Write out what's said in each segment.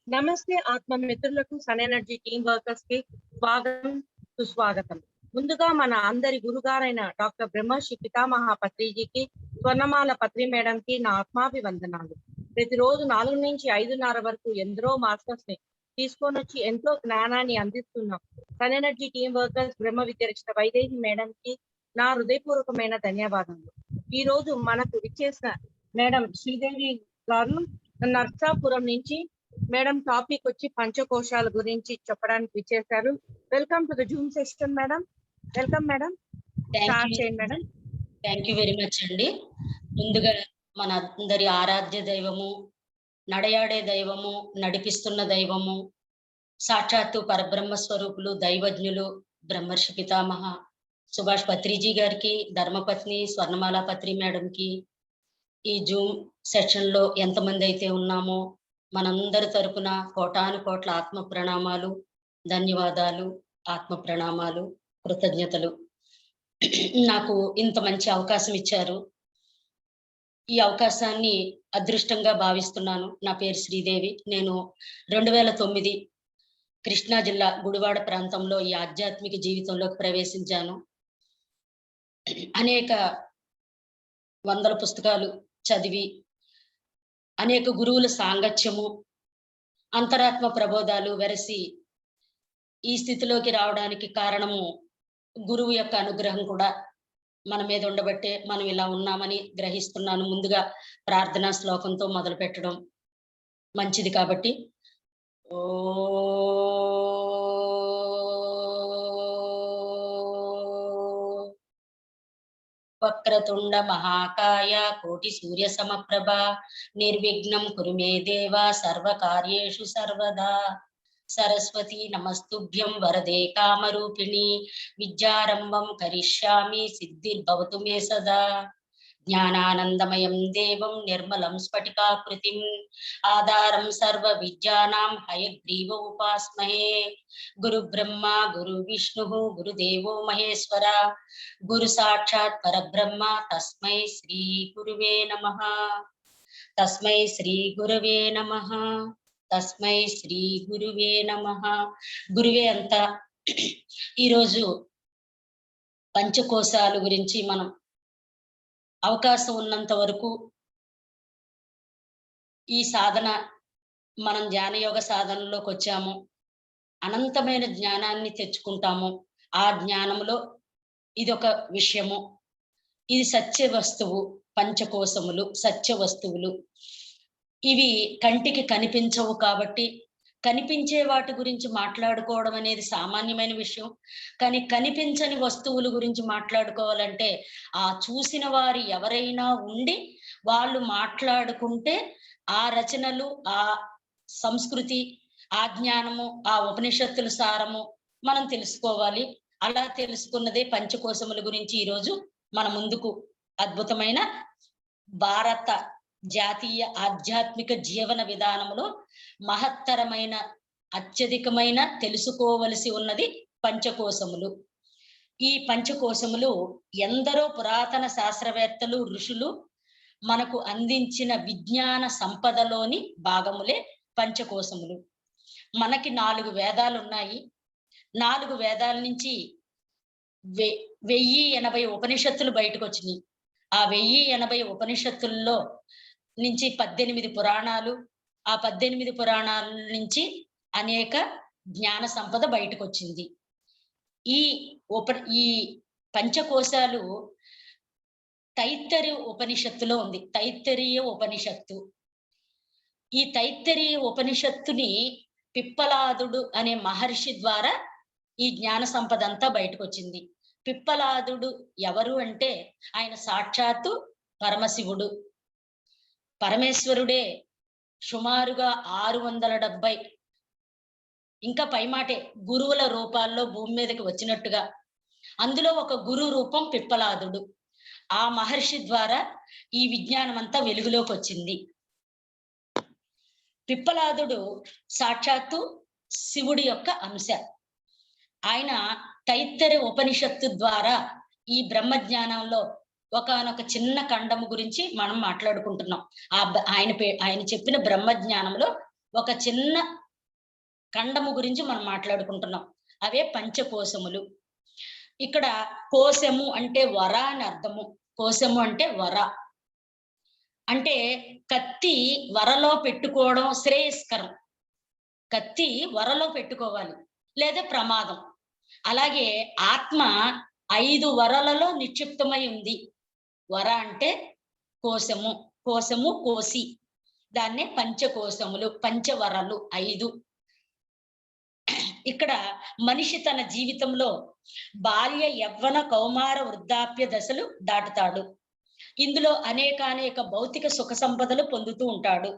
నమస్తే ఆత్మ మిత్రులకు సన్ ఎనర్జీ టీమ్ వర్కర్స్ కి స్వాగతం సుస్వాగతం. ముందుగా మన అందరి గురుగారైన డాక్టర్ బ్రహ్మర్షి పితామహ పత్రిజీకి, స్వర్ణమాల పత్రి మేడం కి నా ఆత్మాభివందనాలు. ప్రతిరోజు 4 నుంచి 5:30 వరకు ఎందరో మాస్టర్స్ ని తీసుకొని వచ్చి ఎంతో జ్ఞానాన్ని అందిస్తున్నాం. సన్ ఎనర్జీ టీమ్ వర్కర్స్ బ్రహ్మ విద్య రచిత వైదేహి మేడం కి నా హృదయపూర్వకమైన ధన్యవాదాలు. ఈ రోజు మనకు విచ్చేసిన మేడం శ్రీదేవి గారు నర్సాపురం నుంచి. మేడం టాపిక్ వచ్చి పంచకోశాల గురించి చెప్పడానికి విచ్చేశారు. Welcome to the zoom session madam. Welcome madam. Start చేయండి madam. Thank you very much అండి. ముందుగా మన అందరి ఆరాధ్య దైవము, నడయాడే దైవము, నడిపిస్తున్న దైవము, సాక్షాత్తు పరబ్రహ్మ స్వరూపులు, దైవజ్ఞులు బ్రహ్మర్షి పితామహ సుభాష్ పత్రిజీ గారికి, ధర్మపత్ని స్వర్ణమాల పత్రి మేడంకి, ఈ జూమ్ సెషన్ లో ఎంతమంది అయితే ఉన్నామో మనందరి తరపున కోటాను కోట్ల ఆత్మ ప్రణామాలు, ధన్యవాదాలు, ఆత్మ ప్రణామాలు, కృతజ్ఞతలు. నాకు ఇంత మంచి అవకాశం ఇచ్చారు. ఈ అవకాశాన్ని అదృష్టంగా భావిస్తున్నాను. నా పేరు శ్రీదేవి. నేను 2009 కృష్ణా జిల్లా గుడివాడ ప్రాంతంలో ఈ ఆధ్యాత్మిక జీవితంలోకి ప్రవేశించాను. అనేక వందల పుస్తకాలు చదివి, అనేక గురువుల సాంగత్యము, అంతరాత్మ ప్రబోధాలు వెరసి ఈ స్థితిలోకి రావడానికి కారణము గురువు యొక్క అనుగ్రహం కూడా మన మీద ఉండబట్టే మనం ఇలా ఉన్నామని గ్రహిస్తున్నాను. ముందుగా ప్రార్థనా శ్లోకంతో మొదలు పెట్టడం మంచిది కాబట్టి. వక్రతుండ మహాకాయ కోటి సూర్య సమప్రభ నిర్విఘ్నం కురు మే దేవ సర్వకార్యేషు సర్వదా. సరస్వతి నమస్తుభ్యం వరదే కామరూపిణి విద్యారంభం కరిష్యామి సిద్ధిర్భవతు మే సదా. జ్ఞానానందమయం దేవం నిర్మలం స్ఫటికాకృతిం ఆధారం సర్వ విద్యానాం హయగ్రీవ ఉపాస్మహే. గురు బ్రహ్మ గురు విష్ణు గురుదేవో మహేశ్వర గురు సాక్షాత్ పరబ్రహ్మ తస్మై శ్రీ గురువే నమః. తస్మై శ్రీ గురవే నమః. తస్మై శ్రీ గురువే నమః. గురువే అంతా. ఈరోజు పంచకోశాల గురించి మనం అవకాశం ఉన్నంత వరకు ఈ సాధన, మనం ధ్యానయోగ సాధనలోకి వచ్చాము, అనంతమైన జ్ఞానాన్ని తెచ్చుకుంటాము. ఆ జ్ఞానంలో ఇదొక విషయము. ఇది సత్య వస్తువు. పంచకోశములు సత్య వస్తువులు. ఇవి కంటికి కనిపించవు కాబట్టి కనిపించే వాటి గురించి మాట్లాడుకోవడం అనేది సామాన్యమైన విషయం. కానీ కనిపించని వస్తువుల గురించి మాట్లాడుకోవాలంటే ఆ చూసిన వారు ఎవరైనా ఉండి వాళ్ళు మాట్లాడుకుంటే ఆ రచనలు, ఆ సంస్కృతి, ఆ జ్ఞానము, ఆ ఉపనిషత్తుల సారము మనం తెలుసుకోవాలి. అలా తెలుసుకున్నదే పంచకోశముల గురించి ఈరోజు మన ముందుకు అద్భుతమైన భారత జాతీయ ఆధ్యాత్మిక జీవన విధానంలో మహత్తరమైన, అత్యధికమైన తెలుసుకోవలసి ఉన్నది పంచకోశములు. ఈ పంచకోశములు ఎందరో పురాతన శాస్త్రవేత్తలు, ఋషులు మనకు అందించిన విజ్ఞాన సంపదలోని భాగములే పంచకోశములు. మనకి 4 వేదాలు ఉన్నాయి. 4 వేదాల నుంచి 1080 ఉపనిషత్తులు బయటకు వచ్చినాయి. ఆ 1080 ఉపనిషత్తుల్లో నుంచి 18 పురాణాలు, ఆ 18 పురాణాల నుంచి అనేక జ్ఞాన సంపద బయటకు వచ్చింది. ఈ పంచకోశాలు తైత్తరీయ ఉపనిషత్తులో ఉంది. తైత్తరీయ ఉపనిషత్తు. ఈ తైత్తరీయ ఉపనిషత్తుని పిప్పలాదుడు అనే మహర్షి ద్వారా ఈ జ్ఞాన సంపద అంతా బయటకు వచ్చింది. పిప్పలాదుడు ఎవరు అంటే ఆయన సాక్షాత్తు పరమశివుడు, పరమేశ్వరుడే. సుమారుగా 670 ఇంకా పైమాటే గురువుల రూపాల్లో భూమి మీదకి వచ్చినట్టుగా. అందులో ఒక గురు రూపం పిప్పలాదుడు. ఆ మహర్షి ద్వారా ఈ విజ్ఞానం అంతా వెలుగులోకి వచ్చింది. పిప్పలాదుడు సాక్షాత్తు శివుడి యొక్క అంశ. ఆయన తైత్తరీయ ఉపనిషత్తు ద్వారా ఈ బ్రహ్మ జ్ఞానంలో ఒకానొక చిన్న ఖండము గురించి మనం మాట్లాడుకుంటున్నాం. ఆయన చెప్పిన బ్రహ్మ జ్ఞానంలో ఒక చిన్న ఖండము గురించి మనం మాట్లాడుకుంటున్నాం. అవే పంచకోశములు. ఇక్కడ కోశము అంటే వర అని అర్థము. కోశము అంటే వర. అంటే కత్తి వరలో పెట్టుకోవడం శ్రేయస్కరం. కత్తి వరలో పెట్టుకోవాలి, లేదా ప్రమాదం. అలాగే ఆత్మ 5 వరలలో నిక్షిప్తమై ఉంది. వర అంటే కోశము, కోశము కోసి, దాన్నే పంచకోశములు, పంచవరలు 5. ఇక్కడ మనిషి తన జీవితంలో బాల్య, యవ్వన, కౌమార, వృద్ధాప్య దశలు దాటుతాడు. ఇందులో అనేక భౌతిక సుఖ సంపదలు పొందుతూ ఉంటాడు.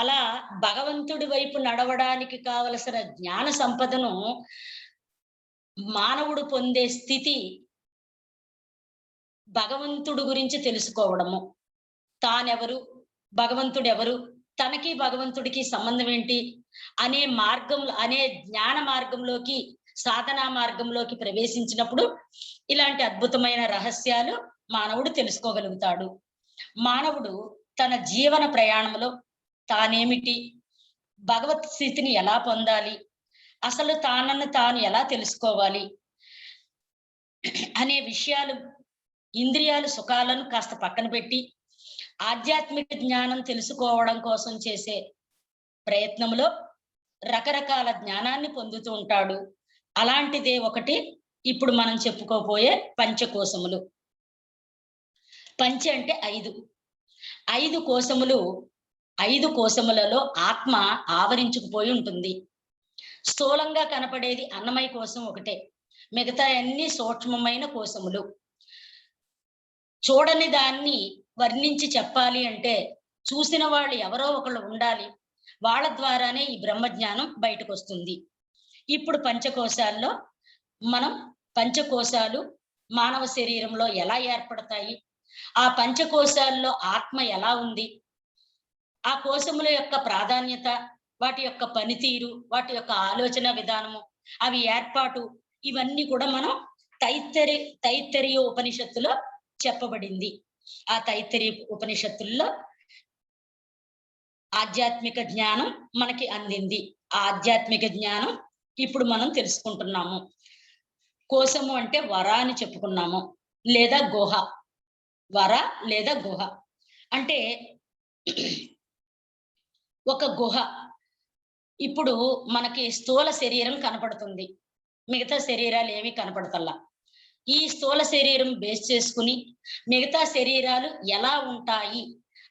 అలా భగవంతుడి వైపు నడవడానికి కావలసిన జ్ఞాన సంపదను మానవుడు పొందే స్థితి భగవంతుడు గురించి తెలుసుకోవడము. తానెవరు, భగవంతుడెవరు, తనకి భగవంతుడికి సంబంధం ఏంటి అనే మార్గంలో, అనే జ్ఞాన మార్గంలోకి, సాధనా మార్గంలోకి ప్రవేశించినప్పుడు ఇలాంటి అద్భుతమైన రహస్యాలు మానవుడు తెలుసుకోగలుగుతాడు. మానవుడు తన జీవన ప్రయాణంలో తానేమిటి, భగవత్ స్థితిని ఎలా పొందాలి, అసలు తానನ್ನು తాను ఎలా తెలుసుకోవాలి అనే విషయాలు, ఇంద్రియాలు సుఖాలను కాస్త పక్కన పెట్టి ఆధ్యాత్మిక జ్ఞానం తెలుసుకోవడం కోసం చేసే ప్రయత్నంలో రకరకాల జ్ఞానాన్ని పొందుతూ ఉంటాడు. అలాంటిదే ఒకటి ఇప్పుడు మనం చెప్పుకోబోయే పంచకోశములు. పంచ అంటే 5. 5 కోశములు, 5 కోశములలో ఆత్మ ఆవరించుకుపోయి ఉంటుంది. స్థూలంగా కనపడేది అన్నమయ కోశం ఒకటే, మిగతా అన్ని సూక్ష్మమైన కోశములు. చూడని దాన్ని వర్ణించి చెప్పాలి అంటే చూసిన వాళ్ళు ఎవరో ఒకళ్ళు ఉండాలి. వాళ్ళ ద్వారానే ఈ బ్రహ్మజ్ఞానం బయటకు వస్తుంది. ఇప్పుడు పంచకోశాల్లో మనం పంచకోశాలు మానవ శరీరంలో ఎలా ఏర్పడతాయి, ఆ పంచకోశాల్లో ఆత్మ ఎలా ఉంది, ఆ కోశముల యొక్క ప్రాధాన్యత, వాటి యొక్క పనితీరు, వాటి యొక్క ఆలోచన విధానము, అవి ఏర్పాటు, ఇవన్నీ కూడా మనం తైత్తరీయ ఉపనిషత్తులో చెప్పబడింది. ఆ తైత్తరీయ ఉపనిషత్తుల్లో ఆధ్యాత్మిక జ్ఞానం మనకి అందింది. ఆ ఆధ్యాత్మిక జ్ఞానం ఇప్పుడు మనం తెలుసుకుంటున్నాము. కోశము అంటే వర అని చెప్పుకున్నాము, లేదా గుహ. వర లేదా గుహ అంటే ఒక గుహ. ఇప్పుడు మనకి స్థూల శరీరం కనపడుతుంది, మిగతా శరీరాలు ఏమీ కనపడతల్లా. ఈ స్థూల శరీరం బేస్ చేసుకుని మిగతా శరీరాలు ఎలా ఉంటాయి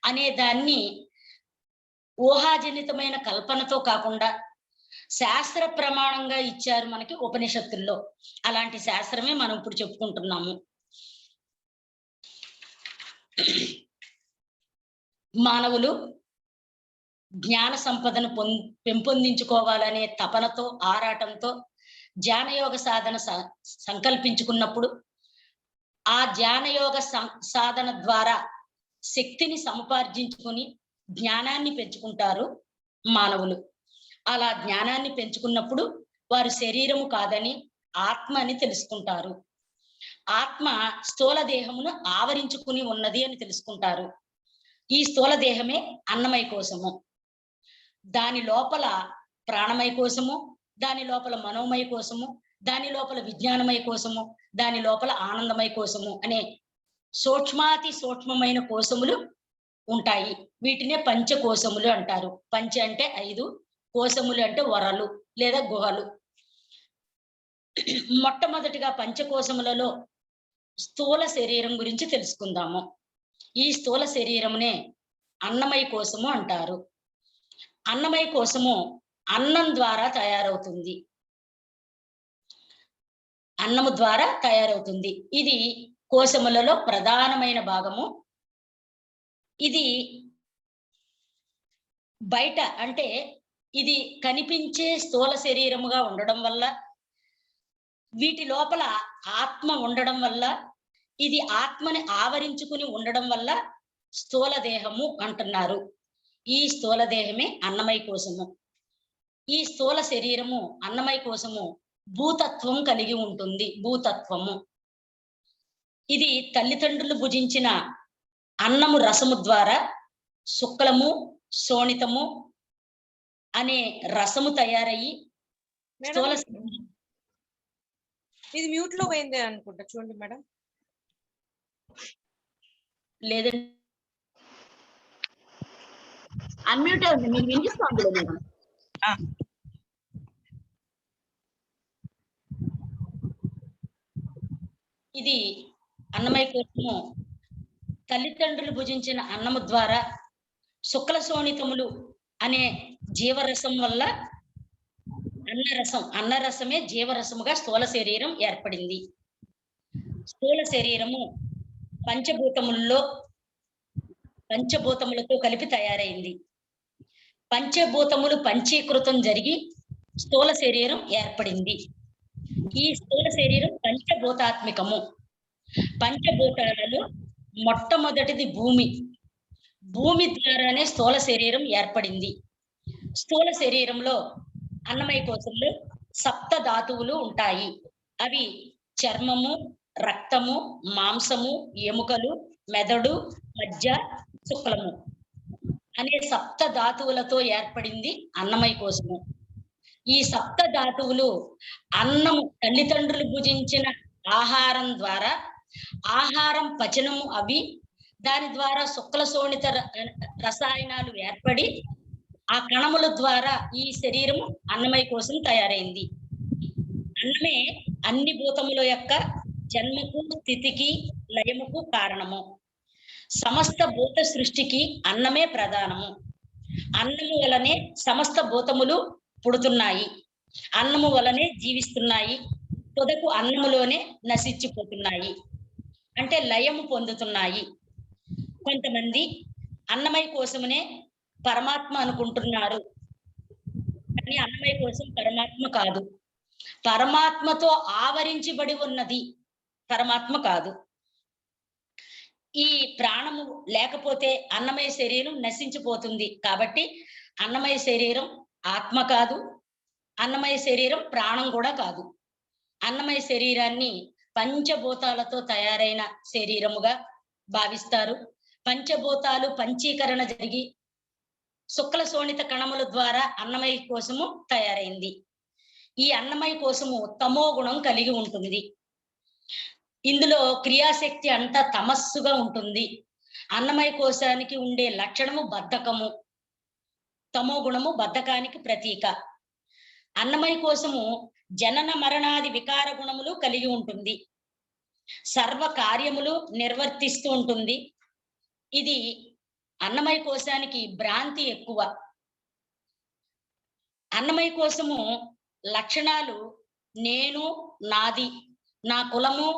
అనే దాన్ని ఊహాజనితమైన కల్పనతో కాకుండా శాస్త్ర ప్రమాణంగా ఇచ్చారు మనకి ఉపనిషత్తుల్లో. అలాంటి శాస్త్రమే మనం ఇప్పుడు చెప్పుకుంటున్నాము. మానవులు జ్ఞాన సంపదను పెంపొందించుకోవాలనే తపనతో, ఆరాటంతో ధ్యానయోగ సాధన సంకల్పించుకున్నప్పుడు ఆ ధ్యానయోగ సాధన ద్వారా శక్తిని సముపార్జించుకొని జ్ఞానాన్ని పెంచుకుంటారు మానవులు. అలా జ్ఞానాన్ని పెంచుకున్నప్పుడు వారు శరీరము కాదని ఆత్మ అని తెలుసుకుంటారు. ఆత్మ స్థూల దేహమును ఆవరించుకుని ఉన్నది అని తెలుసుకుంటారు. ఈ స్థూల దేహమే అన్నమయ కోశము, దాని లోపల ప్రాణమయ కోశము, దాని లోపల మనోమయ కోశము, దాని లోపల విజ్ఞానమయ కోశము, దాని లోపల ఆనందమయ కోశము అనే సూక్ష్మాతి సూక్ష్మమైన కోశములు ఉంటాయి. వీటినే పంచకోశములు అంటారు. పంచ అంటే 5, కోశములు అంటే వరలు లేదా గుహలు. మొట్టమొదటిగా పంచకోశములలో స్థూల శరీరం గురించి తెలుసుకుందాము. ఈ స్థూల శరీరమునే అన్నమయ కోశము అంటారు. అన్నమయ కోశము అన్నం ద్వారా తయారవుతుంది. అన్నము ద్వారా తయారవుతుంది. ఇది కోశములలో ప్రధానమైన భాగము. ఇది బయట అంటే ఇది కనిపించే స్థూల శరీరముగా ఉండడం వల్ల, వీటి లోపల ఆత్మ ఉండడం వల్ల, ఇది ఆత్మని ఆవరించుకుని ఉండడం వల్ల స్థూల దేహము అంటున్నారు. ఈ స్థూల దేహమే అన్నమయ కోశము. ఈ స్థూల శరీరము అన్నమయ కోశము భూతత్వం కలిగి ఉంటుంది. భూతత్వము ఇది తల్లిదండ్రులు భుజించిన అన్నము రసము ద్వారా శుక్లము, శోణితము, అనే రసము తయారయ్యి మేడం స్థూల ఇది మ్యూట్ లో పోయింది అనుకుంటా, చూడండి మేడం. లేదండి, అన్మ్యూట్ ఉంది, మీకు వినిపిస్తుంది మేడం. ఇది అన్నమయ్య కోసము తల్లిదండ్రులు భుజించిన అన్నము ద్వారా శుక్ల శోణితములు అనే జీవరసం వల్ల అన్నరసమే జీవరసముగా స్థూల శరీరం ఏర్పడింది. స్థూల శరీరము పంచభూతములతో కలిపి తయారైంది. పంచభూతములు పంచీకృతం జరిగి స్థూల శరీరం ఏర్పడింది. ఈ స్థూల శరీరం పంచభూతాత్మికము. పంచభూతాలలో మొట్టమొదటిది భూమి. భూమి ద్వారానే స్థూల శరీరం ఏర్పడింది. స్థూల శరీరంలో అన్నమయ కోశంలో సప్త ధాతువులు ఉంటాయి. అవి చర్మము, రక్తము, మాంసము, ఎముకలు, మెదడు, మజ్జ, శుక్లము అనే సప్త ధాతువులతో ఏర్పడింది అన్నమయ కోశము. ఈ సప్త ధాతువులు అన్నము తల్లిదండ్రులు భుజించిన ఆహారం ద్వారా ఆహారం పచనము అవి దాని ద్వారా శుక్ల శోణిత రసాయనాలు ఏర్పడి ఆ కణముల ద్వారా ఈ శరీరము అన్నమయ కోశం తయారైంది. అన్నమే అన్ని భూతముల యొక్క జన్మకు, స్థితికి, లయముకు కారణము. సమస్త భూత సృష్టికి అన్నమే ప్రధానము. అన్నము వలనే సమస్త భూతములు పుడుతున్నాయి. అన్నము వలనే జీవిస్తున్నాయి. తుదకు అన్నములోనే నశించిపోతున్నాయి, అంటే లయము పొందుతున్నాయి. కొంతమంది అన్నమయ కోసమునే పరమాత్మ అనుకుంటున్నారు, కానీ అన్నమయ కోసం పరమాత్మ కాదు. పరమాత్మతో ఆవరించబడి ఉన్నది పరమాత్మ కాదు. ఈ ప్రాణము లేకపోతే అన్నమయ శరీరం నశించిపోతుంది. కాబట్టి అన్నమయ శరీరం ఆత్మ కాదు, అన్నమయ శరీరం ప్రాణం కూడా కాదు. అన్నమయ శరీరాన్ని పంచభూతాలతో తయారైన శరీరముగా భావిస్తారు. పంచభూతాలు పంచీకరణ జరిగి శుక్ల శోణిత కణముల ద్వారా అన్నమయ కోశము తయారైంది. ఈ అన్నమయ కోశము తమో గుణం కలిగి ఉంటుంది. ఇందులో క్రియాశక్తి అంతా తమస్సుగా ఉంటుంది. అన్నమయ కోశానికి ఉండే లక్షణము బద్ధకము. తమో గుణము బద్ధకానికి ప్రతీక. అన్నమయ కోశము జనన మరణాది వికార గుణములు కలిగి ఉంటుంది. సర్వ కార్యములు నిర్వర్తిస్తూ ఉంటుంది. ఇది అన్నమయ కోశానికి భ్రాంతి ఎక్కువ. అన్నమయ కోశము లక్షణాలు నేను, నాది, నా కులము,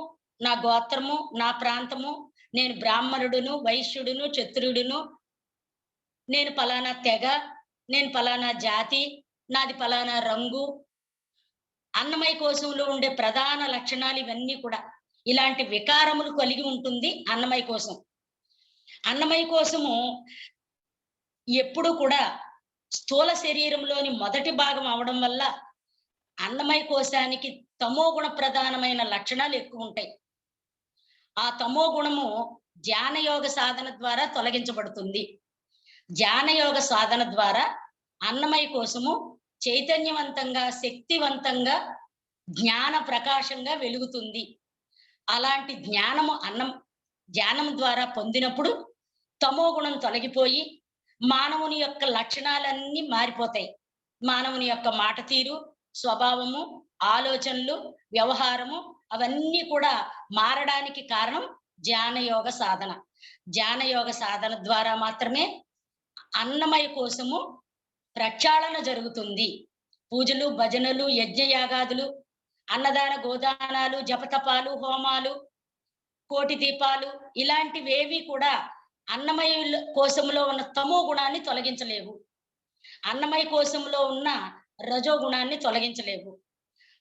నా గోత్రము, నా ప్రాంతము, నేను బ్రాహ్మణుడును, వైశ్యుడును, క్షత్రుడును, నేను పలానా తెగ, నేను పలానా జాతి, నాది పలానా రంగు. అన్నమయ కోశంలో ఉండే ప్రధాన లక్షణాలు ఇవన్నీ కూడా ఇలాంటి వికారములు కలిగి ఉంటుంది అన్నమయ కోశం. అన్నమయ కోశము ఎప్పుడు కూడా స్థూల శరీరంలోని మొదటి భాగం అవడం వల్ల అన్నమయ కోశానికి తమో గుణ ప్రధానమైన లక్షణాలు ఎక్కువ ఉంటాయి. ఆ తమో గుణము ధ్యానయోగ సాధన ద్వారా తొలగించబడుతుంది. ధ్యానయోగ సాధన ద్వారా అన్నమయ కోశము చైతన్యవంతంగా, శక్తివంతంగా, జ్ఞాన ప్రకాశంగా వెలుగుతుంది. అలాంటి ధ్యానం ద్వారా పొందినప్పుడు తమో గుణం తొలగిపోయి మానవుని యొక్క లక్షణాలన్నీ మారిపోతాయి. మానవుని యొక్క మాట తీరు, స్వభావము, ఆలోచనలు, వ్యవహారము అవన్నీ కూడా మారడానికి కారణం ధ్యానయోగ సాధన. ధ్యానయోగ సాధన ద్వారా మాత్రమే అన్నమయ కోశము ప్రక్షాళన జరుగుతుంది. పూజలు, భజనలు, యజ్ఞయాగాదులు, అన్నదాన గోదానాలు, జపతపాలు, హోమాలు, కోటి దీపాలు ఇలాంటివేవి కూడా అన్నమయ కోశంలో ఉన్న తమో గుణాన్ని తొలగించలేవు. అన్నమయ కోశంలో ఉన్న రజో గుణాన్ని తొలగించలేవు.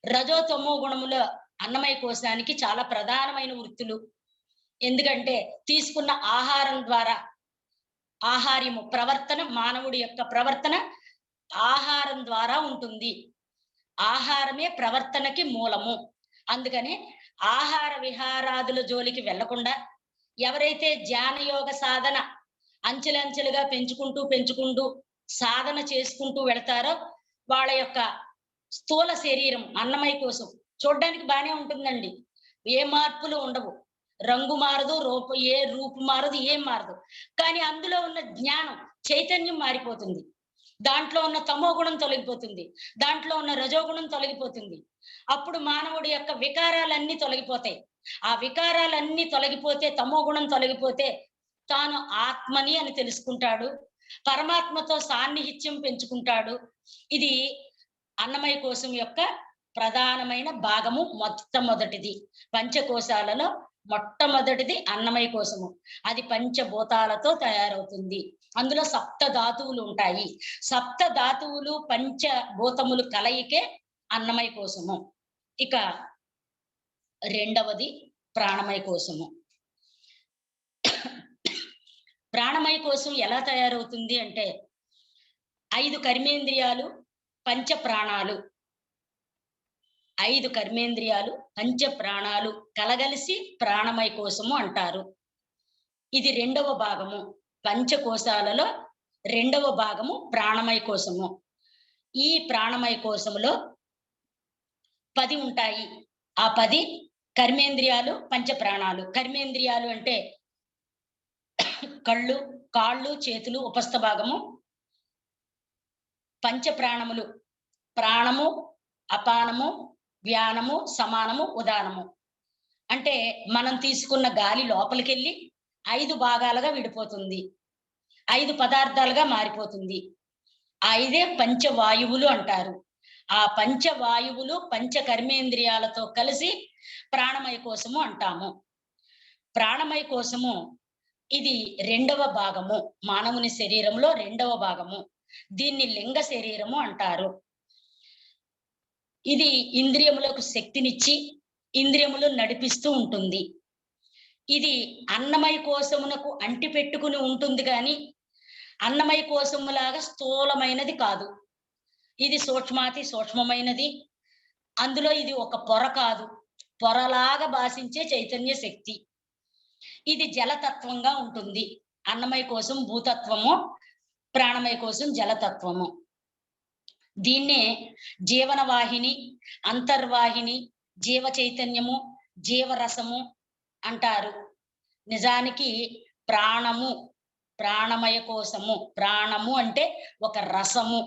రజో తమో గుణముల అన్నమయ కోశానికి చాలా ప్రధానమైన వృత్తులు. ఎందుకంటే తీసుకున్న ఆహారం ద్వారా ఆహార్యము ప్రవర్తన, మానవుడి యొక్క ప్రవర్తన ఆహారం ద్వారా ఉంటుంది. ఆహారమే ప్రవర్తనకి మూలము. అందుకని ఆహార విహారాదుల జోలికి వెళ్లకుండా ఎవరైతే ధ్యానయోగ సాధన అంచెలంచెలుగా పెంచుకుంటూ సాధన చేసుకుంటూ వెళతారో వాళ్ళ యొక్క స్థూల శరీరం అన్నమయ కోసం చూడ్డానికి బానే ఉంటుందండి, ఏ మార్పులు ఉండవు, రంగు మారదు, రూపు మారదు, ఏం మారదు. కానీ అందులో ఉన్న జ్ఞానం చైతన్యం మారిపోతుంది, దాంట్లో ఉన్న తమో గుణం తొలగిపోతుంది, దాంట్లో ఉన్న రజోగుణం తొలగిపోతుంది. అప్పుడు మానవుడి యొక్క వికారాలన్నీ తొలగిపోతాయి. ఆ వికారాలన్నీ తొలగిపోతే, తమో గుణం తొలగిపోతే తాను ఆత్మని అని తెలుసుకుంటాడు, పరమాత్మతో సాన్నిహిత్యం పెంచుకుంటాడు. ఇది అన్నమయ కోశం యొక్క ప్రధానమైన భాగము, మొట్టమొదటిది. పంచకోశాలలో మొట్టమొదటిది అన్నమయ కోశము. అది పంచభూతాలతో తయారవుతుంది. అందులో సప్త ధాతువులు ఉంటాయి. సప్త ధాతువులు పంచభూతములు కలయికే అన్నమయ కోశము. ఇక రెండవది ప్రాణమయ కోశము. ప్రాణమయ కోశం ఎలా తయారవుతుంది అంటే 5 కర్మేంద్రియాలు, పంచ ప్రాణాలు, 5 కర్మేంద్రియాలు, పంచ ప్రాణాలు కలగలిసి ప్రాణమయ కోశము అంటారు. ఇది రెండవ భాగము. పంచకోశాలలో రెండవ భాగము ప్రాణమయ కోశము. ఈ ప్రాణమయ కోశములో 10 ఉంటాయి. ఆ 10 కర్మేంద్రియాలు, పంచ ప్రాణాలు. కర్మేంద్రియాలు అంటే కళ్ళు, కాళ్ళు, చేతులు, ఉపస్థ భాగము. పంచ ప్రాణములు ప్రాణము, అపానము, వ్యానము, సమానము, ఉదానము. అంటే మనం తీసుకున్న గాలి లోపలికెళ్ళి 5 భాగాలుగా విడిపోతుంది, 5 పదార్థాలుగా మారిపోతుంది. ఆ 5 పంచవాయువులు అంటారు. ఆ పంచవాయువులు పంచ కర్మేంద్రియాలతో కలిసి ప్రాణమయ కోశము అంటాము. ప్రాణమయ కోశము ఇది రెండవ భాగము, మానవుని శరీరంలో రెండవ భాగము. దీన్ని లింగ శరీరము అంటారు. ఇది ఇంద్రియములకు శక్తినిచ్చి ఇంద్రియములు నడిపిస్తూ ఉంటుంది. ఇది అన్నమయ కోశమునకు అంటి పెట్టుకుని ఉంటుంది, కానీ అన్నమయ కోశములాగా స్థూలమైనది కాదు. ఇది సూక్ష్మాతి సూక్ష్మమైనది. అందులో ఇది ఒక పొర కాదు, పొరలాగా భాషించే చైతన్య శక్తి. ఇది జలతత్వంగా ఉంటుంది. అన్నమయ కోశం భూతత్వము, ప్రాణమయ కోశం జలతత్వము. దీన్నే జీవనవాహిని, అంతర్వాహిని, జీవ చైతన్యము, జీవరసము అంటారు. నిజానికి ప్రాణము, ప్రాణమయ కోశము, ప్రాణము అంటే ఒక రసము.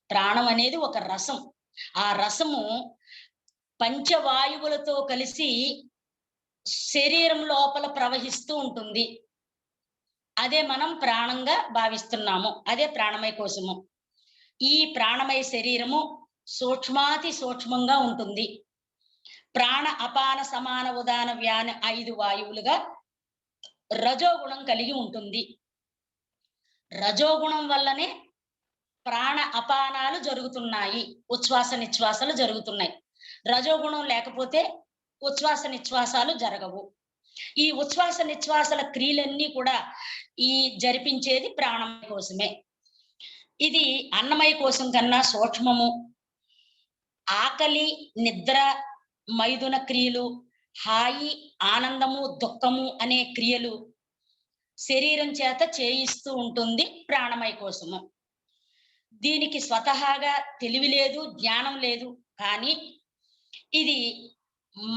ప్రాణం అనేది ఒక రసం. ఆ రసము పంచవాయువులతో కలిసి శరీరం లోపల ప్రవహిస్తూ ఉంటుంది. అదే మనం ప్రాణంగా భావిస్తున్నాము, అదే ప్రాణమయ కోశము. ఈ ప్రాణమయ శరీరము సూక్ష్మాతి సూక్ష్మంగా ఉంటుంది. ప్రాణ, అపాన, సమాన, ఉదాన, వ్యాన 5 వాయువులుగా రజోగుణం కలిగి ఉంటుంది. రజోగుణం వల్లనే ప్రాణ అపానాలు జరుగుతున్నాయి, ఉచ్ఛ్వాస నిశ్వాసాలు జరుగుతున్నాయి. రజోగుణం లేకపోతే ఉచ్ఛ్వాస నిశ్వాసాలు జరగవు. ఈ ఉచ్ఛ్వాస నిశ్వాసాల క్రియలన్నీ కూడా ఈ జరిపించేది ప్రాణమయ కోశమే. ఇది అన్నమయ కోశం కన్నా సూక్ష్మము. ఆకలి, నిద్ర, మైథున క్రియలు, హాయి, ఆనందము, దుఃఖము అనే క్రియలు శరీరం చేత చేయిస్తూ ఉంటుంది ప్రాణమయ కోశము. దీనికి స్వతహాగా తెలివి లేదు, జ్ఞానం లేదు. కానీ ఇది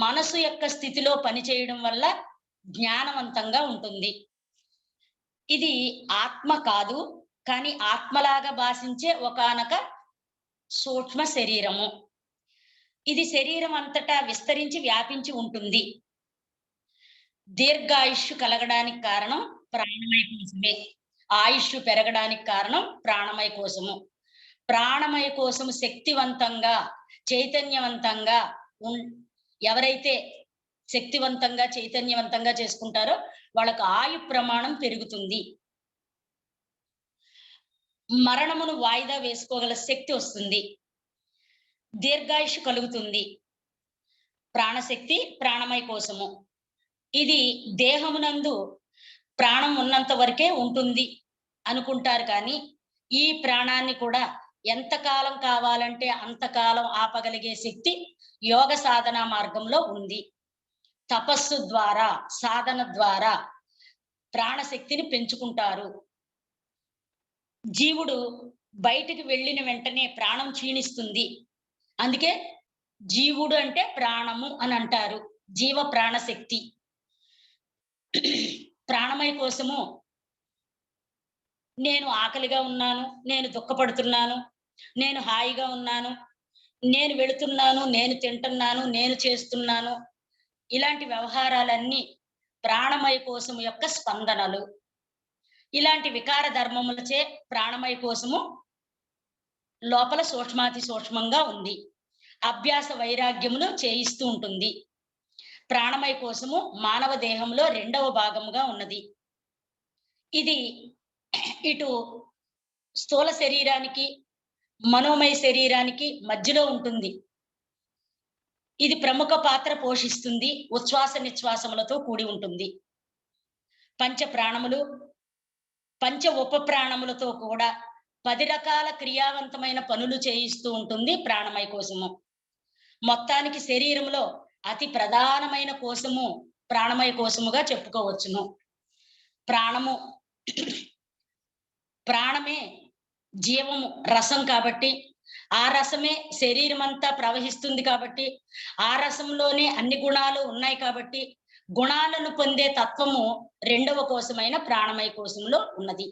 మనసు యొక్క స్థితిలో పనిచేయడం వల్ల జ్ఞానవంతంగా ఉంటుంది. ఇది ఆత్మ కాదు, కానీ ఆత్మలాగా భాషించే ఒకానొక సూక్ష్మ శరీరము. ఇది శరీరం అంతటా విస్తరించి వ్యాపించి ఉంటుంది. దీర్ఘాయుష్షు కలగడానికి కారణం ప్రాణమయ కోశమే. ఆయుష్షు పెరగడానికి కారణం ప్రాణమయ కోశము. ప్రాణమయ కోశము శక్తివంతంగా, చైతన్యవంతంగా ఎవరైతే శక్తివంతంగా, చైతన్యవంతంగా చేసుకుంటారో వాళ్ళకు ఆయు ప్రమాణం పెరుగుతుంది. మరణమును వాయిదా వేసుకోగల శక్తి వస్తుంది, దీర్ఘాయుష్ కలుగుతుంది. ప్రాణశక్తి ప్రాణమయ కోశము. ఇది దేహమునందు ప్రాణం ఉన్నంత వరకే ఉంటుంది అనుకుంటారు, కానీ ఈ ప్రాణాన్ని కూడా ఎంతకాలం కావాలంటే అంతకాలం ఆపగలిగే శక్తి యోగ సాధన మార్గంలో ఉంది. తపస్సు ద్వారా, సాధన ద్వారా ప్రాణశక్తిని పెంచుకుంటారు. జీవుడు బయటికి వెళ్ళిన వెంటనే ప్రాణం క్షీణిస్తుంది. అందుకే జీవుడు అంటే ప్రాణము అని అంటారు. జీవ ప్రాణశక్తి. ప్రాణమయ కోసము నేను ఆకలిగా ఉన్నాను, నేను దుఃఖపడుతున్నాను, నేను హాయిగా ఉన్నాను, నేను వెళుతున్నాను, నేను తింటున్నాను, నేను చేస్తున్నాను, ఇలాంటి వ్యవహారాలన్నీ ప్రాణమయ కోసము యొక్క స్పందనలు. ఇలాంటి వికార ధర్మములచే ప్రాణమయ కోసము లోపల సూక్ష్మాతి సూక్ష్మంగా ఉంది. అభ్యాస వైరాగ్యమును చేయిస్తూ ఉంటుంది. ప్రాణమయ కోసము మానవ దేహంలో 2వ భాగముగా ఉన్నది. ఇది ఇటు స్థూల శరీరానికి, మనోమయ శరీరానికి మధ్యలో ఉంటుంది. ఇది ప్రముఖ పాత్ర పోషిస్తుంది. ఉచ్ఛ్వాస నిశ్వాసములతో కూడి ఉంటుంది. పంచ ప్రాణములు, పంచ ఉప ప్రాణములతో కూడా 10 రకాల క్రియావంతమైన పనులు చేయిస్తూ ఉంటుంది ప్రాణమయ కోశము. మొత్తానికి శరీరంలో అతి ప్రధానమైన కోశము ప్రాణమయ కోశముగా చెప్పుకోవచ్చును. ప్రాణమే జీవము, రసం కాబట్టి, ఆ రసమే శరీరం అంతా ప్రవహిస్తుంది కాబట్టి, ఆ రసంలోనే అన్ని గుణాలు ఉన్నాయి కాబట్టి, గుణాలను పొందే తత్వము 2వ కోశమైన ప్రాణమయ కోశంలో ఉన్నది.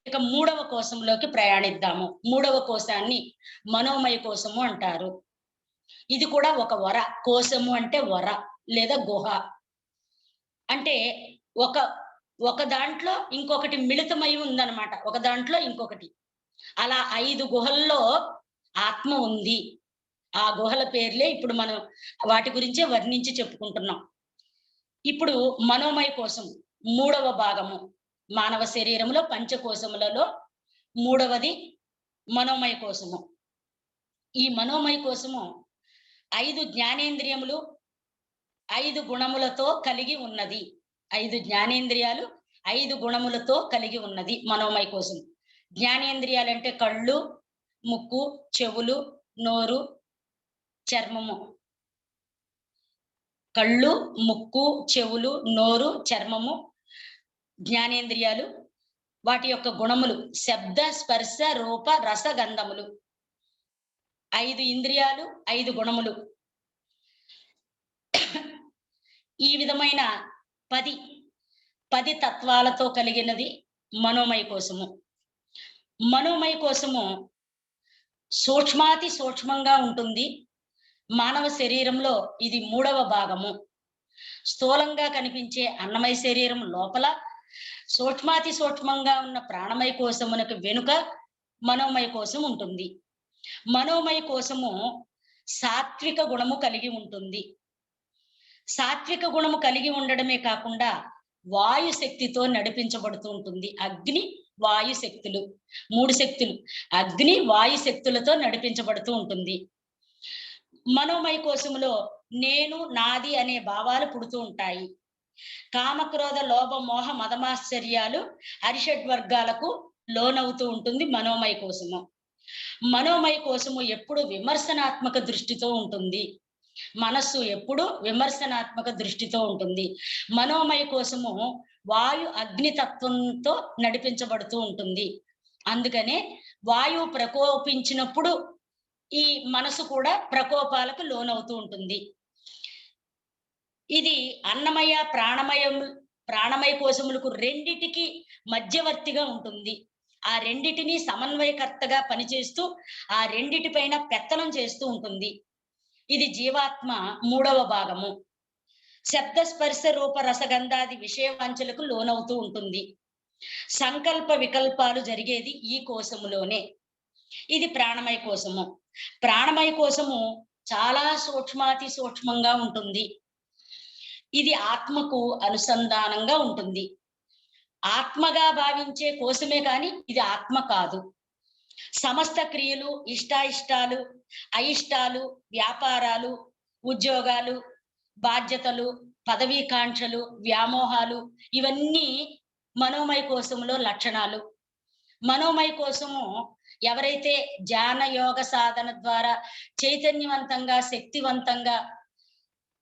ఇక 3వ కోశంలోకి ప్రయాణిద్దాము. 3వ కోశాన్ని మనోమయ కోశము అంటారు. ఇది కూడా ఒక వర. కోశము అంటే వర లేదా గుహ. అంటే ఒక దాంట్లో ఇంకొకటి మిళితమై ఉందన్నమాట. ఒక దాంట్లో ఇంకొకటి. అలా 5 గుహల్లో ఆత్మ ఉంది. ఆ గుహల పేర్లే ఇప్పుడు మనం వాటి గురించే వర్ణించి చెప్పుకుంటున్నాం. ఇప్పుడు మనోమయ కోశం 3వ భాగము. మానవ శరీరంలో పంచకోశములలో 3వది మనోమయ కోశము. ఈ మనోమయ కోశము 5 జ్ఞానేంద్రియములు, 5 గుణములతో కలిగి ఉన్నది. 5 జ్ఞానేంద్రియాలు, 5 గుణములతో కలిగి ఉన్నది మనోమయ కోశం. జ్ఞానేంద్రియాలంటే కళ్ళు, ముక్కు, చెవులు, నోరు, చర్మము. కళ్ళు, ముక్కు, చెవులు, నోరు, చర్మము జ్ఞానేంద్రియాలు. వాటి యొక్క గుణములు శబ్ద, స్పర్శ, రూప, రస, గంధములు. 5 ఇంద్రియాలు, 5 గుణములు. ఈ విధమైన 10 తత్వాలతో కలిగినది మనోమయ కోశము. మనోమయ కోశము సూక్ష్మాతి సూక్ష్మంగా ఉంటుంది. మానవ శరీరంలో ఇది 3వ భాగము. స్థూలంగా కనిపించే అన్నమయ శరీరం లోపల, సూక్ష్మాతి సూక్ష్మంగా ఉన్న ప్రాణమయ కోశమునకు వెనుక మనోమయ కోశం ఉంటుంది. మనోమయ కోశము సాత్విక గుణము కలిగి ఉంటుంది. సాత్విక గుణము కలిగి ఉండడమే కాకుండా వాయు శక్తితో నడిపించబడుతూ ఉంటుంది. అగ్ని, వాయు శక్తులు, 3 శక్తులు అగ్ని, వాయు శక్తులతో నడిపించబడుతూ ఉంటుంది. మనోమయ కోశములో నేను, నాది అనే భావాలు పుడుతూ ఉంటాయి. కామక్రోధ లోభ మోహ మదమాశ్చర్యాలు అరిషడ్వర్గాలకు లోనవుతూ ఉంటుంది మనోమయ కోశము. మనోమయ కోశము ఎప్పుడు విమర్శనాత్మక దృష్టితో ఉంటుంది. మనస్సు ఎప్పుడు విమర్శనాత్మక దృష్టితో ఉంటుంది. మనోమయ కోశము వాయు అగ్నితత్వంతో నడిపించబడుతూ ఉంటుంది. అందుకనే వాయువు ప్రకోపించినప్పుడు ఈ మనసు కూడా ప్రకోపాలకు లోనవుతూ ఉంటుంది. ఇది అన్నమయ, ప్రాణమయ కోశములకు రెండిటికి మధ్యవర్తిగా ఉంటుంది. ఆ రెండిటిని సమన్వయకర్తగా పనిచేస్తూ ఆ రెండిటిపైన పెత్తనం చేస్తూ ఉంటుంది. ఇది జీవాత్మ 3వ భాగము. శబ్ద, స్పర్శ, రూప, రసగంధాది విషయవాంఛలకు లోనవుతూ ఉంటుంది. సంకల్ప వికల్పాలు జరిగేది ఈ కోశములోనే. ఇది ప్రాణమయ కోశము. ప్రాణమయ కోశము చాలా సూక్ష్మాతి సూక్ష్మంగా ఉంటుంది. ఇది ఆత్మకు అనుసంధానంగా ఉంటుంది. ఆత్మగా భావించే కోశమే కానీ ఇది ఆత్మ కాదు. సమస్త క్రియలు, ఇష్టాయిష్టాలు, అయిష్టాలు, వ్యాపారాలు, ఉద్యోగాలు, బాధ్యతలు, పదవీకాంక్షలు, వ్యామోహాలు ఇవన్నీ మనోమయ కోశములో లక్షణాలు. మనోమయ కోశము ఎవరైతే ధ్యాన యోగ సాధన ద్వారా చైతన్యవంతంగా, శక్తివంతంగా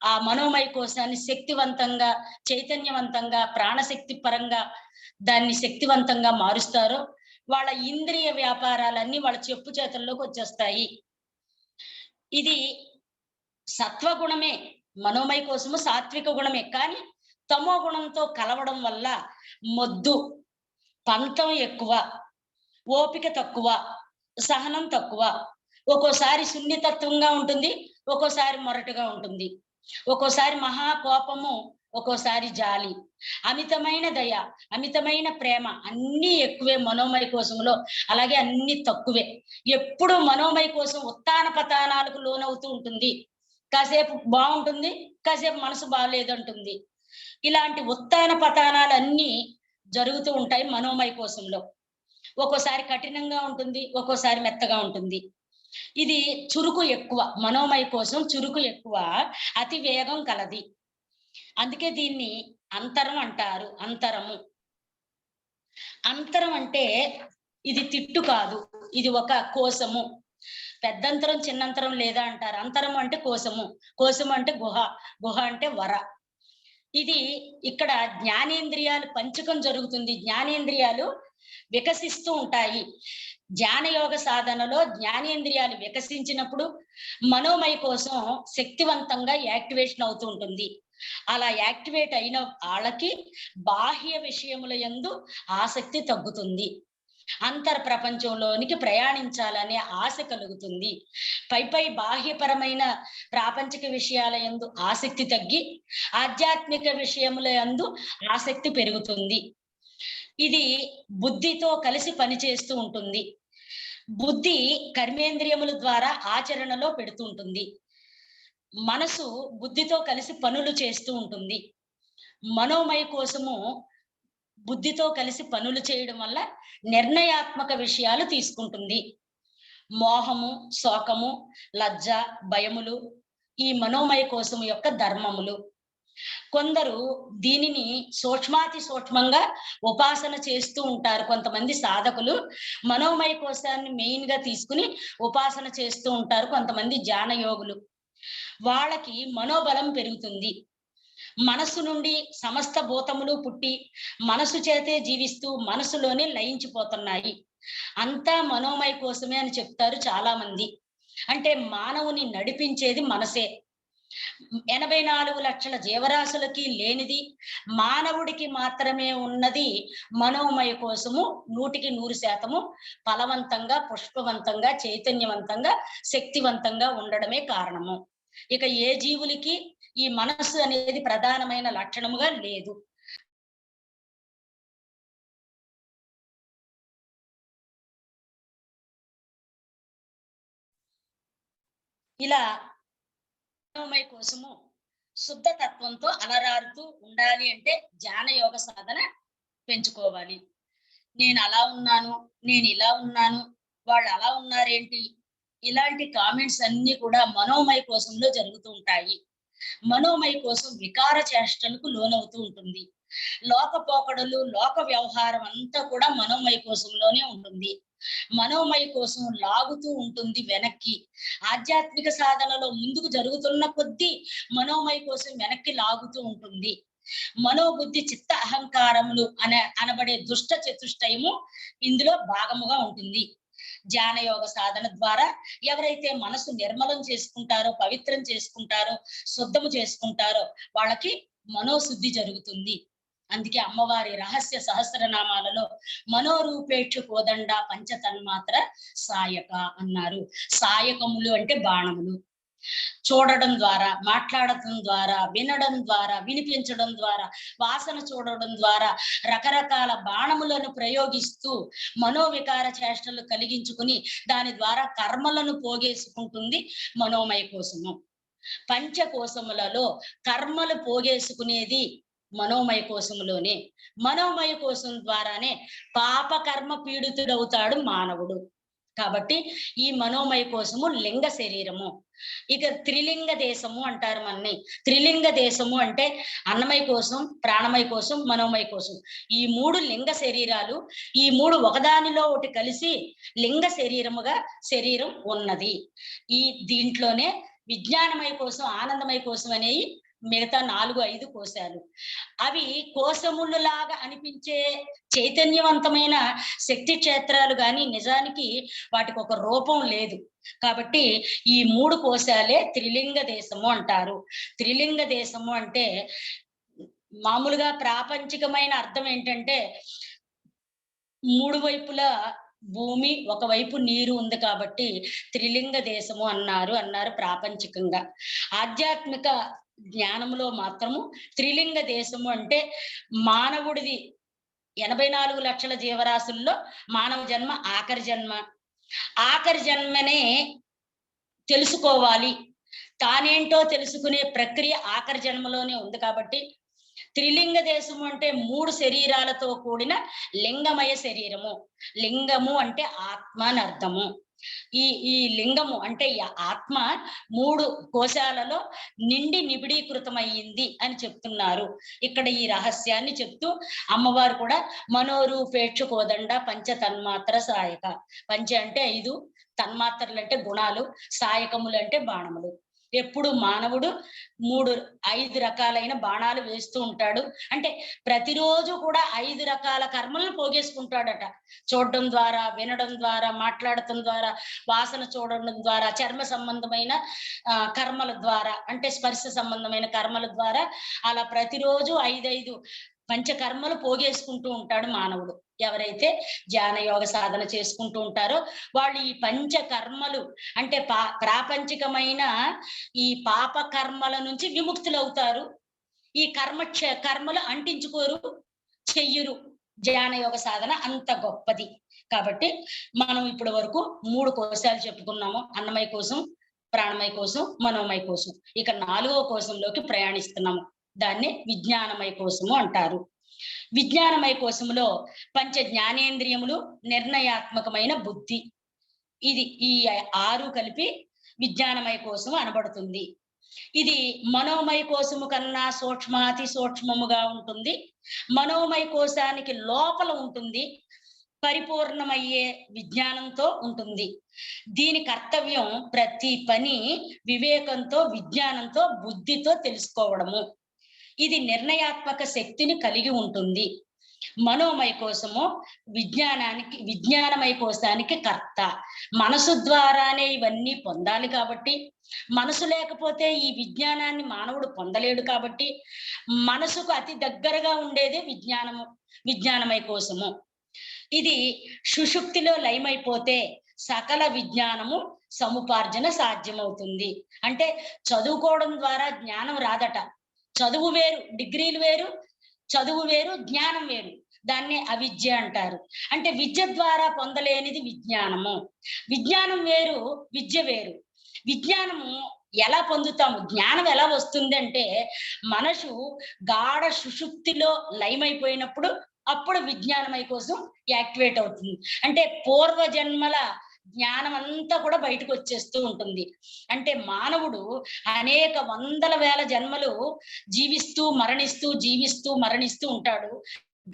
ఆ మనోమయ కోశాన్ని శక్తివంతంగా, చైతన్యవంతంగా, ప్రాణశక్తి పరంగా దాన్ని శక్తివంతంగా మారుస్తారో వాళ్ళ ఇంద్రియ వ్యాపారాలన్నీ వాళ్ళ చెప్పు చేతుల్లోకి వచ్చేస్తాయి. ఇది సత్వగుణమే, మనోమయ కోసము సాత్విక గుణమే. కానీ తమో గుణంతో కలవడం వల్ల మొద్దు, పంతం ఎక్కువ, ఓపిక తక్కువ, సహనం తక్కువ, ఒక్కోసారి సున్నితత్వంగా ఉంటుంది, ఒక్కోసారి మొరటుగా ఉంటుంది, ఒక్కోసారి మహా కోపము, ఒక్కోసారి జాలి, అమితమైన దయ, అమితమైన ప్రేమ, అన్నీ ఎక్కువే మనోమయ కోసంలో. అలాగే అన్ని తక్కువే. ఎప్పుడు మనోమయ కోసం ఉత్తాన పతానాలకు లోనవుతూ ఉంటుంది. కాసేపు బాగుంటుంది, కాసేపు మనసు బాగాలేదంటుంది. ఇలాంటి ఉత్తాన పతానాలన్నీ జరుగుతూ ఉంటాయి మనోమయ కోసంలో. ఒక్కోసారి కఠినంగా ఉంటుంది, ఒక్కోసారి మెత్తగా ఉంటుంది. ఇది చురుకు ఎక్కువ, మనోమయ కోసం చురుకు ఎక్కువ, అతి వేగం కలది. అందుకే దీన్ని అంతరం అంటారు. అంతరము. అంతరం అంటే ఇది తిట్టు కాదు, ఇది ఒక కోశము. పెద్దంతరం చిన్నంతరం లేదా అంటారు. అంతరం అంటే కోశము, కోశము అంటే గుహ, గుహ అంటే వర. ఇది ఇక్కడ జ్ఞానేంద్రియాలు పంచకం జరుగుతుంది. జ్ఞానేంద్రియాలు వికసిస్తూ ఉంటాయి. జ్ఞానయోగ సాధనలో జ్ఞానేంద్రియాలు వికసించినప్పుడు మనోమయ కోసం శక్తివంతంగా యాక్టివేషన్ అవుతూ ఉంటుంది. అలా యాక్టివేట్ అయిన వాళ్ళకి బాహ్య విషయముల యందు ఆసక్తి తగ్గుతుంది. అంతర్ ప్రపంచంలోనికి ప్రయాణించాలనే ఆశ కలుగుతుంది. పై బాహ్యపరమైన ప్రాపంచిక విషయాల యందు ఆసక్తి తగ్గి ఆధ్యాత్మిక విషయముల యందు ఆసక్తి పెరుగుతుంది. ఇది బుద్ధితో కలిసి పనిచేస్తూ ఉంటుంది. బుద్ధి కర్మేంద్రియముల ద్వారా ఆచరణలో పెడుతూ ఉంటుంది. మనసు బుద్ధితో కలిసి పనులు చేస్తూ ఉంటుంది. మనోమయ కోసము బుద్ధితో కలిసి పనులు చేయడం వల్ల నిర్ణయాత్మక విషయాలు తీసుకుంటుంది. మోహము, శోకము, లజ్జ, భయములు ఈ మనోమయ కోసము యొక్క ధర్మములు. కొందరు దీనిని సూక్ష్మాతి సూక్ష్మంగా ఉపాసన చేస్తూ ఉంటారు. కొంతమంది సాధకులు మనోమయ కోశాన్ని మెయిన్ గా తీసుకుని ఉపాసన చేస్తూ ఉంటారు. కొంతమంది ధ్యాన యోగులు. వాళ్ళకి మనోబలం పెరుగుతుంది. మనసు నుండి సమస్త భూతములు పుట్టి మనసు చేతే జీవిస్తూ మనసులోనే లయించిపోతున్నాయి. అంతా మనోమయ కోసమే అని చెప్తారు చాలా మంది. అంటే మానవుని నడిపించేది మనసే. 84 లక్షల జీవరాశులకి లేనిది మానవుడికి మాత్రమే ఉన్నది మనోమయ కోసము 100% ఫలవంతంగా, పుష్పవంతంగా, చైతన్యవంతంగా, శక్తివంతంగా ఉండడమే కారణము. ఇక ఏ జీవులకి ఈ మనస్సు అనేది ప్రధానమైన లక్షణముగా లేదు. ఇలా మనోమయ కోసము శుద్ధ తత్వంతో అలరారుతూ ఉండాలి అంటే ధ్యాన యోగ సాధన పెంచుకోవాలి. నేను అలా ఉన్నాను, నేను ఇలా ఉన్నాను, వాళ్ళు అలా ఉన్నారేంటి, ఇలాంటి కామెంట్స్ అన్ని కూడా మనోమయ కోసంలో జరుగుతూ ఉంటాయి. మనోమయ కోసం వికార చేష్టలకు లోనవుతూ ఉంటుంది. లోక పోకడలు, లోక వ్యవహారం అంతా కూడా మనోమయ కోసంలోనే ఉంటుంది. మనోమయ కోసం లాగుతూ ఉంటుంది వెనక్కి. ఆధ్యాత్మిక సాధనలో ముందుకు జరుగుతున్న కొద్దీ మనోమయ కోసం వెనక్కి లాగుతూ ఉంటుంది. మనోబుద్ధి చిత్త అహంకారములు అనబడే దుష్ట చతుష్టయము ఇందులో భాగముగా ఉంటుంది. ధ్యాన యోగ సాధన ద్వారా ఎవరైతే మనసు నిర్మలం చేసుకుంటారో, పవిత్రం చేసుకుంటారో, శుద్ధము చేసుకుంటారో వాళ్ళకి మనోశుద్ధి జరుగుతుంది. అందుకే అమ్మవారి రహస్య సహస్రనామాలలో మనోరూపేక్షు కోదండ పంచతన్మాత్ర సాయక అన్నారు. సాయకములు అంటే బాణములు. చూడడం ద్వారా, మాట్లాడటం ద్వారా, వినడం ద్వారా, వినిపించడం ద్వారా, వాసన చూడడం ద్వారా రకరకాల బాణములను ప్రయోగిస్తూ మనోవికార చేష్టలు కలిగించుకుని దాని ద్వారా కర్మలను పోగేసుకుంటుంది మనోమయ కోసము. పంచకోశములలో కర్మలు పోగేసుకునేది మనోమయ కోశములోనే. మనోమయ కోశం ద్వారానే పాపకర్మ పీడితుడవుతాడు మానవుడు. కాబట్టి ఈ మనోమయ కోశము లింగ శరీరము. ఇక త్రిలింగ దేశము అంటారు మనని. త్రిలింగ దేశము అంటే అన్నమయ కోశం, ప్రాణమయ కోశం, మనోమయ కోశం. ఈ 3 లింగ శరీరాలు, ఈ 3 ఒకదానిలో ఒకటి కలిసి లింగ శరీరముగా శరీరం ఉన్నది. ఈ దీంట్లోనే విజ్ఞానమయ కోశం, ఆనందమయ కోశం అనేవి మిగతా 4-5 కోశాలు. అవి కోశములలాగా అనిపించే చైతన్యవంతమైన శక్తి క్షేత్రాలు గాని నిజానికి వాటికి ఒక రూపం లేదు. కాబట్టి ఈ 3 కోశాలే త్రిలింగ దేశము అంటారు. త్రిలింగ దేశము అంటే మామూలుగా ప్రాపంచికమైన అర్థం ఏంటంటే 3 వైపులా భూమి, ఒకవైపు నీరు ఉంది కాబట్టి త్రిలింగ దేశము అన్నారు ప్రాపంచికంగా. ఆధ్యాత్మిక జ్ఞానంలో మాత్రము త్రిలింగ దేశము అంటే మానవుడిది 84 లక్షల జీవరాశుల్లో మానవ జన్మ ఆఖరి జన్మ. ఆఖరి జన్మనే తెలుసుకోవాలి, తానేంటో తెలుసుకునే ప్రక్రియ ఆఖరి జన్మలోనే ఉంది కాబట్టి త్రిలింగ దేశము అంటే 3 శరీరాలతో కూడిన లింగమయ శరీరము. లింగము అంటే ఆత్మ అని అర్థము. ఈ లింగము అంటే ఈ ఆత్మ 3 కోశాలలో నిండి నిబిడీకృతమయ్యింది అని చెప్తున్నారు. ఇక్కడ ఈ రహస్యాన్ని చెప్తూ అమ్మవారు కూడా మనోరూపేక్ష కోదండ పంచ తన్మాత్ర సాయక. పంచ అంటే 5, తన్మాత్రలు అంటే గుణాలు, సాయకములు అంటే బాణములు. ఎప్పుడు మానవుడు 5 రకాలైన బాణాలు వేస్తూ ఉంటాడు. అంటే ప్రతిరోజు కూడా 5 రకాల కర్మలను పోగేసుకుంటాడట. చూడడం ద్వారా, వినడం ద్వారా, మాట్లాడటం ద్వారా, వాసన చూడడం ద్వారా, చర్మ సంబంధమైన కర్మల ద్వారా, అంటే స్పర్శ సంబంధమైన కర్మల ద్వారా అలా ప్రతిరోజు 5 పంచకర్మలు పోగేసుకుంటూ ఉంటాడు మానవుడు. ఎవరైతే ధ్యాన యోగ సాధన చేసుకుంటూ ఉంటారో వాళ్ళు ఈ పంచకర్మలు అంటే ప్రాపంచికమైన ఈ పాప కర్మల నుంచి విముక్తులవుతారు. ఈ కర్మలు అంటించుకోరు, చెయ్యరు. ధ్యాన యోగ సాధన అంత గొప్పది. కాబట్టి మనం ఇప్పటి వరకు 3 కోశాలు చెప్పుకున్నాము. అన్నమయ కోశం, ప్రాణమయ కోశం, మనోమయ కోశం. ఇక 4వ కోశంలోకి ప్రయాణిస్తున్నాము. దాన్ని విజ్ఞానమయ కోశము అంటారు. విజ్ఞానమయ కోశములో పంచ జ్ఞానేంద్రియములు, నిర్ణయాత్మకమైన బుద్ధి, ఇది ఈ 6 కలిపి విజ్ఞానమయ కోశము అనబడుతుంది. ఇది మనోమయ కోశము కన్నా సూక్ష్మాతి సూక్ష్మముగా ఉంటుంది. మనోమయ కోశానికి లోపల ఉంటుంది. పరిపూర్ణమయ్యే విజ్ఞానంతో ఉంటుంది. దీని కర్తవ్యం ప్రతి పని వివేకంతో, విజ్ఞానంతో, బుద్ధితో తెలుసుకోవడము. ఇది నిర్ణయాత్మక శక్తిని కలిగి ఉంటుంది. మనోమయ కోశము విజ్ఞానమయ కోశానికి కర్త. మనసు ద్వారానే ఇవన్నీ పొందాలి కాబట్టి, మనసు లేకపోతే ఈ విజ్ఞానాన్ని మానవుడు పొందలేడు కాబట్టి మనసుకు అతి దగ్గరగా ఉండేదే విజ్ఞానమయ కోశము. ఇది సుషుప్తిలో లయమైపోతే సకల విజ్ఞానము సముపార్జన సాధ్యమవుతుంది. అంటే చదువుకోవడం ద్వారా జ్ఞానం రాదట. చదువు వేరు, డిగ్రీలు వేరు, చదువు వేరు, జ్ఞానం వేరు. దాన్నే అవిద్య అంటారు. అంటే విద్య ద్వారా పొందలేనిది విజ్ఞానము. విజ్ఞానం వేరు, విద్య వేరు. విజ్ఞానము ఎలా పొందుతాము, జ్ఞానం ఎలా వస్తుంది అంటే మనసు గాఢ సుషుప్తిలో లయమైపోయినప్పుడు అప్పుడు విజ్ఞానమయ కోసం యాక్టివేట్ అవుతుంది. అంటే పూర్వజన్మల జ్ఞానం అంతా కూడా బయటకు వచ్చేస్తూ ఉంటుంది. అంటే మానవుడు అనేక వందల వేల జన్మలు జీవిస్తూ మరణిస్తూ ఉంటాడు.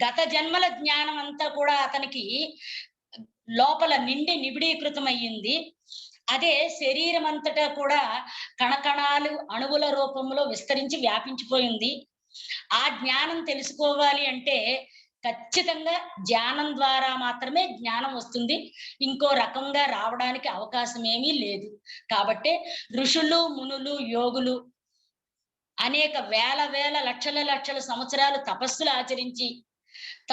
గత జన్మల జ్ఞానం అంతా కూడా అతనికి లోపల నిండి నిబిడీకృతమయ్యింది. అదే శరీరం అంతటా కూడా కణకణాలు అణువుల రూపంలో విస్తరించి వ్యాపించిపోయింది. ఆ జ్ఞానం తెలుసుకోవాలి అంటే ఖచ్చితంగా ధ్యానం ద్వారా మాత్రమే జ్ఞానం వస్తుంది. ఇంకో రకంగా రావడానికి అవకాశం ఏమీ లేదు. కాబట్టి ఋషులు, మునులు, యోగులు అనేక వేల లక్షల సంవత్సరాలు తపస్సులు ఆచరించి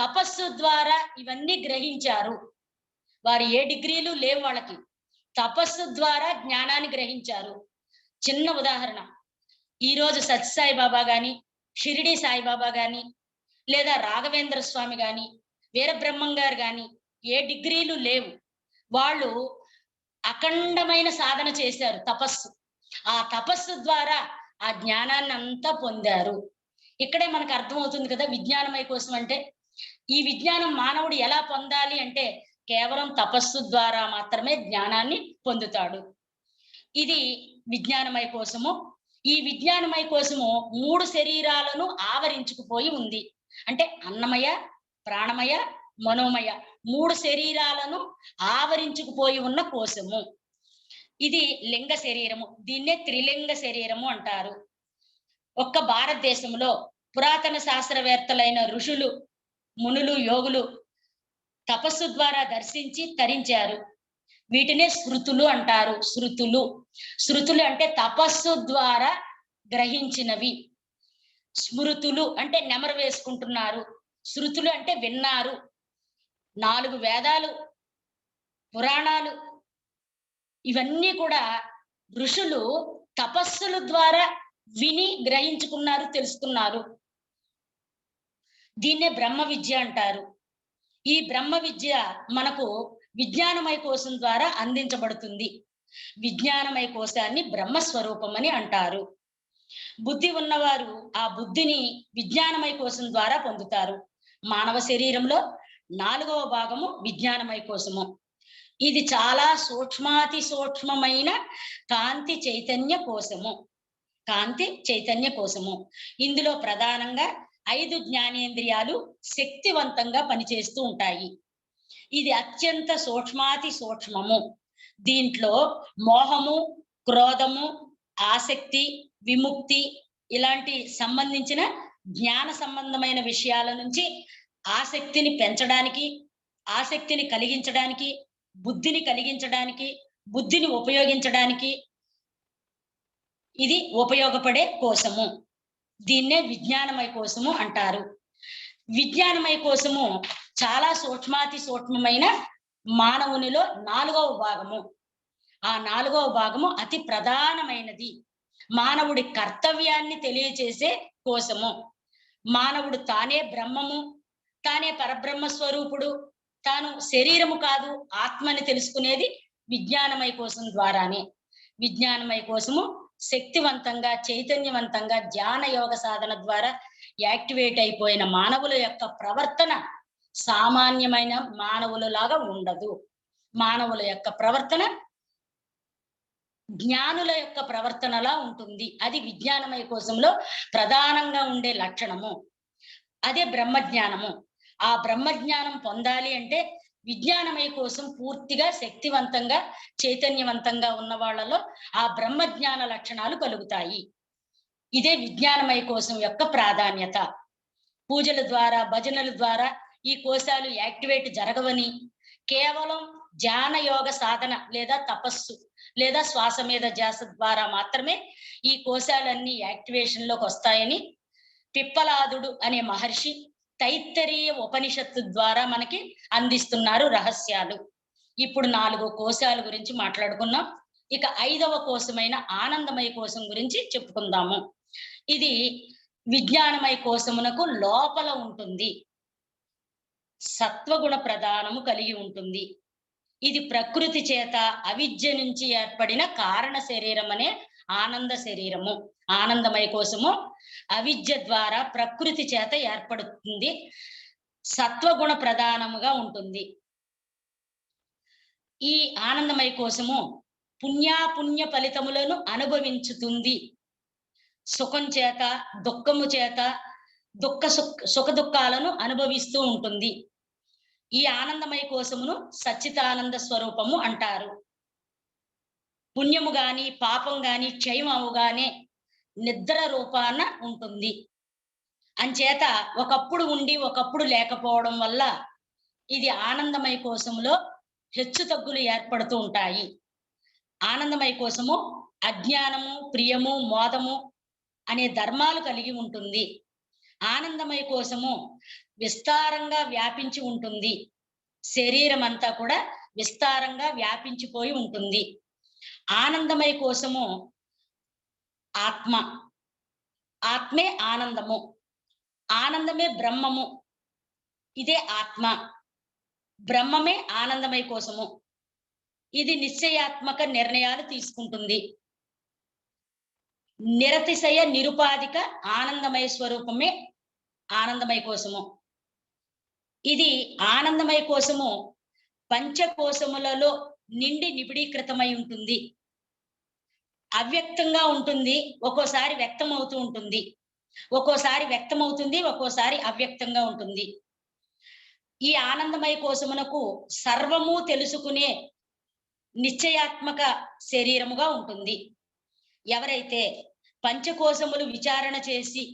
తపస్సు ద్వారా ఇవన్నీ గ్రహించారు. వారు ఏ డిగ్రీలు లేవు వాళ్ళకి. తపస్సు ద్వారా జ్ఞానాన్ని గ్రహించారు. చిన్న ఉదాహరణ, ఈరోజు సత్యసాయి బాబా గాని, షిరిడి సాయిబాబా గాని, లేదా రాఘవేంద్ర స్వామి గాని, వీరబ్రహ్మం గారు గాని ఏ డిగ్రీలు లేవు. వాళ్ళు అఖండమైన సాధన చేశారు, తపస్సు. ఆ తపస్సు ద్వారా ఆ జ్ఞానాన్ని అంతా పొందారు. ఇక్కడే మనకు అర్థమవుతుంది కదా విజ్ఞానమయ కోసం అంటే. ఈ విజ్ఞానం మానవుడు ఎలా పొందాలి అంటే కేవలం తపస్సు ద్వారా మాత్రమే జ్ఞానాన్ని పొందుతాడు. ఇది విజ్ఞానమయ కోశము. ఈ విజ్ఞానమయ కోశము 3 శరీరాలను ఆవరించుకుపోయి ఉంది. అంటే అన్నమయ, ప్రాణమయ, మనోమయ 3 శరీరాలను ఆవరించుకుపోయి ఉన్న కోశము. ఇది లింగ శరీరము. దీన్నే త్రిలింగ శరీరము అంటారు. ఒక్క భారతదేశంలో పురాతన శాస్త్రవేత్తలైన ఋషులు, మునులు, యోగులు తపస్సు ద్వారా దర్శించి తరించారు. వీటినే శృతులు అంటారు. శృతులు. శృతులు అంటే తపస్సు ద్వారా గ్రహించినవి. స్మృతులు అంటే నెమరు వేసుకుంటున్నారు. శృతులు అంటే విన్నారు. 4 వేదాలు, పురాణాలు ఇవన్నీ కూడా ఋషులు తపస్సుల ద్వారా విని గ్రహించుకున్నారు, తెలుసుకున్నారు. దీన్నే బ్రహ్మ విద్య అంటారు. ఈ బ్రహ్మ విద్య మనకు విజ్ఞానమయ కోశం ద్వారా అందించబడుతుంది. విజ్ఞానమయ కోశాన్ని బ్రహ్మస్వరూపం అని అంటారు. బుద్ధి ఉన్నవారు ఆ బుద్ధిని విజ్ఞానమయ కోశం ద్వారా పొందుతారు. మానవ శరీరంలో 4వ భాగము విజ్ఞానమయ కోశము. ఇది చాలా సూక్ష్మాతి సూక్ష్మమైన కాంతి చైతన్య కోశము. కాంతి చైతన్య కోశము. ఇందులో ప్రధానంగా 5 జ్ఞానేంద్రియాలు శక్తివంతంగా పనిచేస్తూ ఉంటాయి. ఇది అత్యంత సూక్ష్మాతి సూక్ష్మము. దీంట్లో మోహము, క్రోధము, ఆసక్తి, విముక్తి ఇలాంటి సంబంధించిన జ్ఞాన సంబంధమైన విషయాల నుంచి ఆసక్తిని పెంచడానికి, ఆసక్తిని కలిగించడానికి, బుద్ధిని కలిగించడానికి, బుద్ధిని ఉపయోగించడానికి ఇది ఉపయోగపడే కోశము. దీన్నే విజ్ఞానమయ కోశము అంటారు. విజ్ఞానమయ కోశము చాలా సూక్ష్మాతి సూక్ష్మమైన మానవునిలో 4వ భాగము. ఆ 4వ భాగము అతి ప్రధానమైనది. మానవుడి కర్తవ్యాన్ని తెలియచేసే కోశము. మానవుడు తానే బ్రహ్మము, తానే పరబ్రహ్మ స్వరూపుడు, తాను శరీరము కాదు ఆత్మని తెలుసుకునేది విజ్ఞానమయ కోశం ద్వారానే. విజ్ఞానమయ కోశము శక్తివంతంగా, చైతన్యవంతంగా ధ్యాన యోగ సాధన ద్వారా యాక్టివేట్ అయిపోయిన మానవుల యొక్క ప్రవర్తన సామాన్యమైన మానవులలాగా ఉండదు. మానవుల యొక్క ప్రవర్తన జ్ఞానుల యొక్క ప్రవర్తనలా ఉంటుంది. అది విజ్ఞానమయ కోశంలో ప్రధానంగా ఉండే లక్షణము. అదే బ్రహ్మజ్ఞానము. ఆ బ్రహ్మజ్ఞానం పొందాలి అంటే విజ్ఞానమయ కోశం పూర్తిగా శక్తివంతంగా, చైతన్యవంతంగా ఉన్న వాళ్ళలో ఆ బ్రహ్మజ్ఞాన లక్షణాలు కలుగుతాయి. ఇదే విజ్ఞానమయ కోశం యొక్క ప్రాధాన్యత. పూజల ద్వారా, భజనల ద్వారా ఈ కోశాలు యాక్టివేట్ జరగవని, కేవలం ధ్యాన యోగ సాధన లేదా తపస్సు లేదా శ్వాస మీద ధ్యాస ద్వారా మాత్రమే ఈ కోశాలన్నీ యాక్టివేషన్ లోకి వస్తాయని పిప్పలాదుడు అనే మహర్షి తైత్తరీయ ఉపనిషత్తు ద్వారా మనకి అందిస్తున్నారు రహస్యాలు. ఇప్పుడు 4 కోశాల గురించి మాట్లాడుకున్నాం. ఇక 5వ కోశమైన ఆనందమయ కోశం గురించి చెప్పుకుందాము. ఇది విజ్ఞానమయ కోశమునకు లోపల ఉంటుంది. సత్వగుణ ప్రధానము కలిగి ఉంటుంది. ఇది ప్రకృతి చేత అవిద్య నుంచి ఏర్పడిన కారణ శరీరం అనే ఆనంద శరీరము. ఆనందమయ కోశము అవిద్య ద్వారా ప్రకృతి చేత ఏర్పడుతుంది. సత్వగుణ ప్రధానముగా ఉంటుంది. ఈ ఆనందమయ కోశము పుణ్యాపుణ్య ఫలితములను అనుభవించుతుంది. సుఖం చేత, దుఃఖము చేత సుఖ దుఃఖాలను అనుభవిస్తూ ఉంటుంది. ఈ ఆనందమయ కోశమును సచ్చిదానంద స్వరూపము అంటారు. పుణ్యము గాని, పాపం గాని క్షయం అవగానే నిద్ర రూపాన ఉంటుంది. అంచేత ఒకప్పుడు ఉండి ఒకప్పుడు లేకపోవడం వల్ల ఇది ఆనందమయ కోశంలో హెచ్చు తగ్గులు ఏర్పడుతూ ఉంటాయి. ఆనందమయ కోశము అజ్ఞానము, ప్రియము, మోదము అనే ధర్మాలు కలిగి ఉంటుంది. ఆనందమయ కోశము విస్తారంగా వ్యాపించి ఉంటుంది. శరీరం అంతా కూడా విస్తారంగా వ్యాపించిపోయి ఉంటుంది. ఆనందమయ కోశము ఆత్మ. ఆత్మే ఆనందము. ఆనందమే బ్రహ్మము. ఇదే ఆత్మ. బ్రహ్మమే ఆనందమయ కోశము. ఇది నిశ్చయాత్మక నిర్ణయాలు తీసుకుంటుంది. నిరతిశయ నిరుపాధిక ఆనందమయ స్వరూపమే ఆనందమయ కోశము. ఇది ఆనందమయ కోశము పంచకోశములలో నిండి నిబిడీకృతమై ఉంటుంది. అవ్యక్తంగా ఉంటుంది. ఒక్కోసారి వ్యక్తం అవుతూ ఉంటుంది. ఒక్కోసారి వ్యక్తమవుతుంది, ఒక్కోసారి అవ్యక్తంగా ఉంటుంది. ఈ ఆనందమయ కోశమునకు సర్వము తెలుసుకునే నిశ్చయాత్మక శరీరముగా ఉంటుంది. ఎవరైతే పంచకోశములు విచారణ చేసి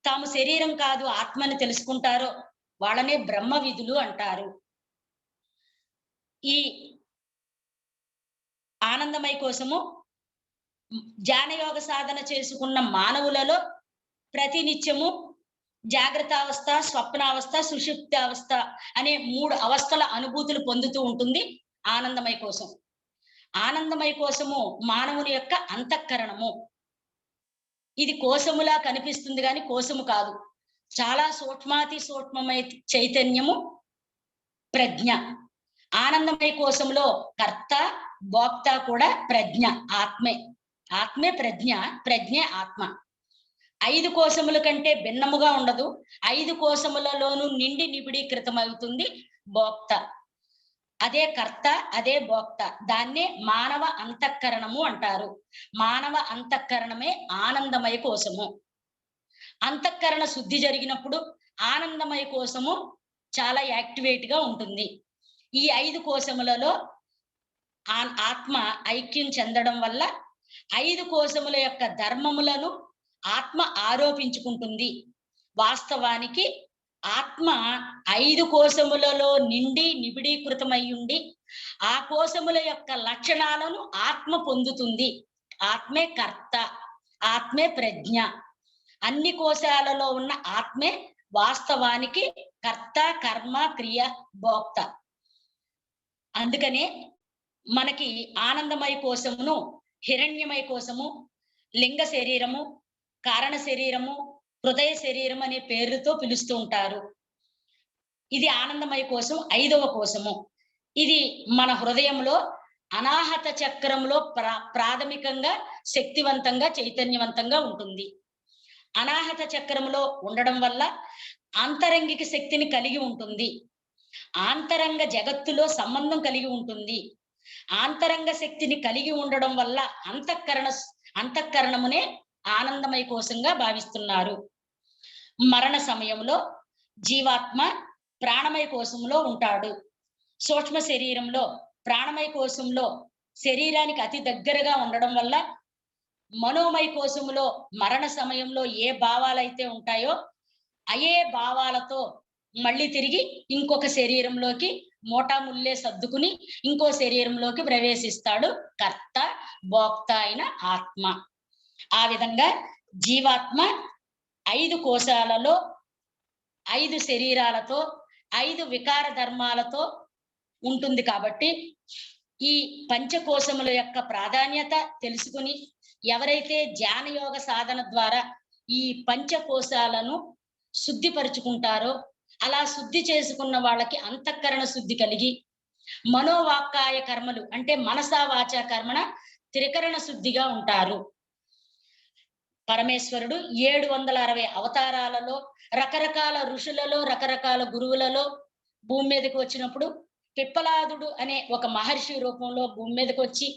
తాము శరీరం కాదు ఆత్మని తెలుసుకుంటారో వాళ్ళనే బ్రహ్మ విధులు అంటారు. ఈ ఆనందమయ కోసము ధ్యానయోగ సాధన చేసుకున్న మానవులలో ప్రతినిత్యము జాగ్రత్తావస్థ, స్వప్నావస్థ, సుషుప్తావస్థ అనే 3 అవస్థల అనుభూతులు పొందుతూ ఉంటుంది ఆనందమయ కోశం. ఆనందమయ కోశము మానవుని యొక్క అంతఃకరణము. ఇది కోశములా కనిపిస్తుంది కానీ కోశము కాదు. చాలా సూక్ష్మాతి సూక్ష్మమై చైతన్యము ప్రజ్ఞ. ఆనందమయ కోశంలో కర్త భోక్త కూడా ప్రజ్ఞ, ఆత్మే. ఆత్మే ప్రజ్ఞ, ప్రజ్ఞే ఆత్మ. 5 కోశముల కంటే భిన్నముగా ఉండదు. 5 కోశములలోనూ నిండి నిబిడీకృతమవుతుంది భోక్త. అదే కర్త, అదే భోక్త. దాన్నే మానవ అంతఃకరణము అంటారు. మానవ అంతఃకరణమే ఆనందమయ కోశము. అంతఃకరణ శుద్ధి జరిగినప్పుడు ఆనందమయ కోశము చాలా యాక్టివేట్ గా ఉంటుంది. ఈ 5 కోశములలో ఆత్మ ఐక్యం చెందడం వల్ల 5 కోశముల యొక్క ధర్మములను ఆత్మ ఆరోపించుకుంటుంది. వాస్తవానికి ఆత్మ 5 కోశములలో నిండి నిబిడీకృతమై ఉండి ఆ కోశముల యొక్క లక్షణాలను ఆత్మ పొందుతుంది. ఆత్మే కర్త, ఆత్మే ప్రజ్ఞ. అన్ని కోశాలలో ఉన్న ఆత్మే వాస్తవానికి కర్త, కర్మ, క్రియ, భోక్త. అందుకనే మనకి ఆనందమయ కోశమును హిరణ్యమయ కోశము, లింగ శరీరము, కారణ శరీరము, హృదయ శరీరం అనే పేర్లతో పిలుస్తూ ఉంటారు. ఇది ఆనందమయ కోశం, 5వ కోశము. ఇది మన హృదయంలో అనాహత చక్రంలో ప్రాథమికంగా శక్తివంతంగా చైతన్యవంతంగా ఉంటుంది. అనాహత చక్రంలో ఉండడం వల్ల ఆంతరంగిక శక్తిని కలిగి ఉంటుంది. ఆంతరంగ జగత్తులో సంబంధం కలిగి ఉంటుంది. ఆంతరంగ శక్తిని కలిగి ఉండడం వల్ల అంతఃకరణమునే ఆనందమయ కోశంగా భావిస్తున్నారు. మరణ సమయంలో జీవాత్మ ప్రాణమయ కోశంలో ఉంటాడు. సూక్ష్మ శరీరంలో ప్రాణమయ కోశంలో శరీరానికి అతి దగ్గరగా ఉండడం వల్ల మనోమయ కోశంలో మరణ సమయంలో ఏ భావాలైతే ఉంటాయో అయే భావాలతో మళ్ళీ తిరిగి ఇంకొక శరీరంలోకి మోటాముల్లే సర్దుకుని ఇంకో శరీరంలోకి ప్రవేశిస్తాడు కర్త భోక్త అయిన ఆత్మ. ఆ విధంగా జీవాత్మ 5 కోశాలలో 5 శరీరాలతో 5 వికార ధర్మాలతో ఉంటుంది. కాబట్టి ఈ పంచకోశముల యొక్క ప్రాధాన్యత తెలుసుకుని ఎవరైతే ధ్యానయోగ సాధన ద్వారా ఈ పంచకోశాలను శుద్ధిపరుచుకుంటారో అలా శుద్ధి చేసుకున్న వాళ్ళకి అంతఃకరణ శుద్ధి కలిగి మనోవాక్కాయ కర్మలు అంటే మనసా వాచా కర్మణ త్రికరణ శుద్ధిగా ఉంటారు. పరమేశ్వరుడు 760 అవతారాలలో రకరకాల ఋషులలో రకరకాల గురువులలో భూమి మీదకి వచ్చినప్పుడు పిప్పలాదుడు అనే ఒక మహర్షి రూపంలో భూమి మీదకి వచ్చి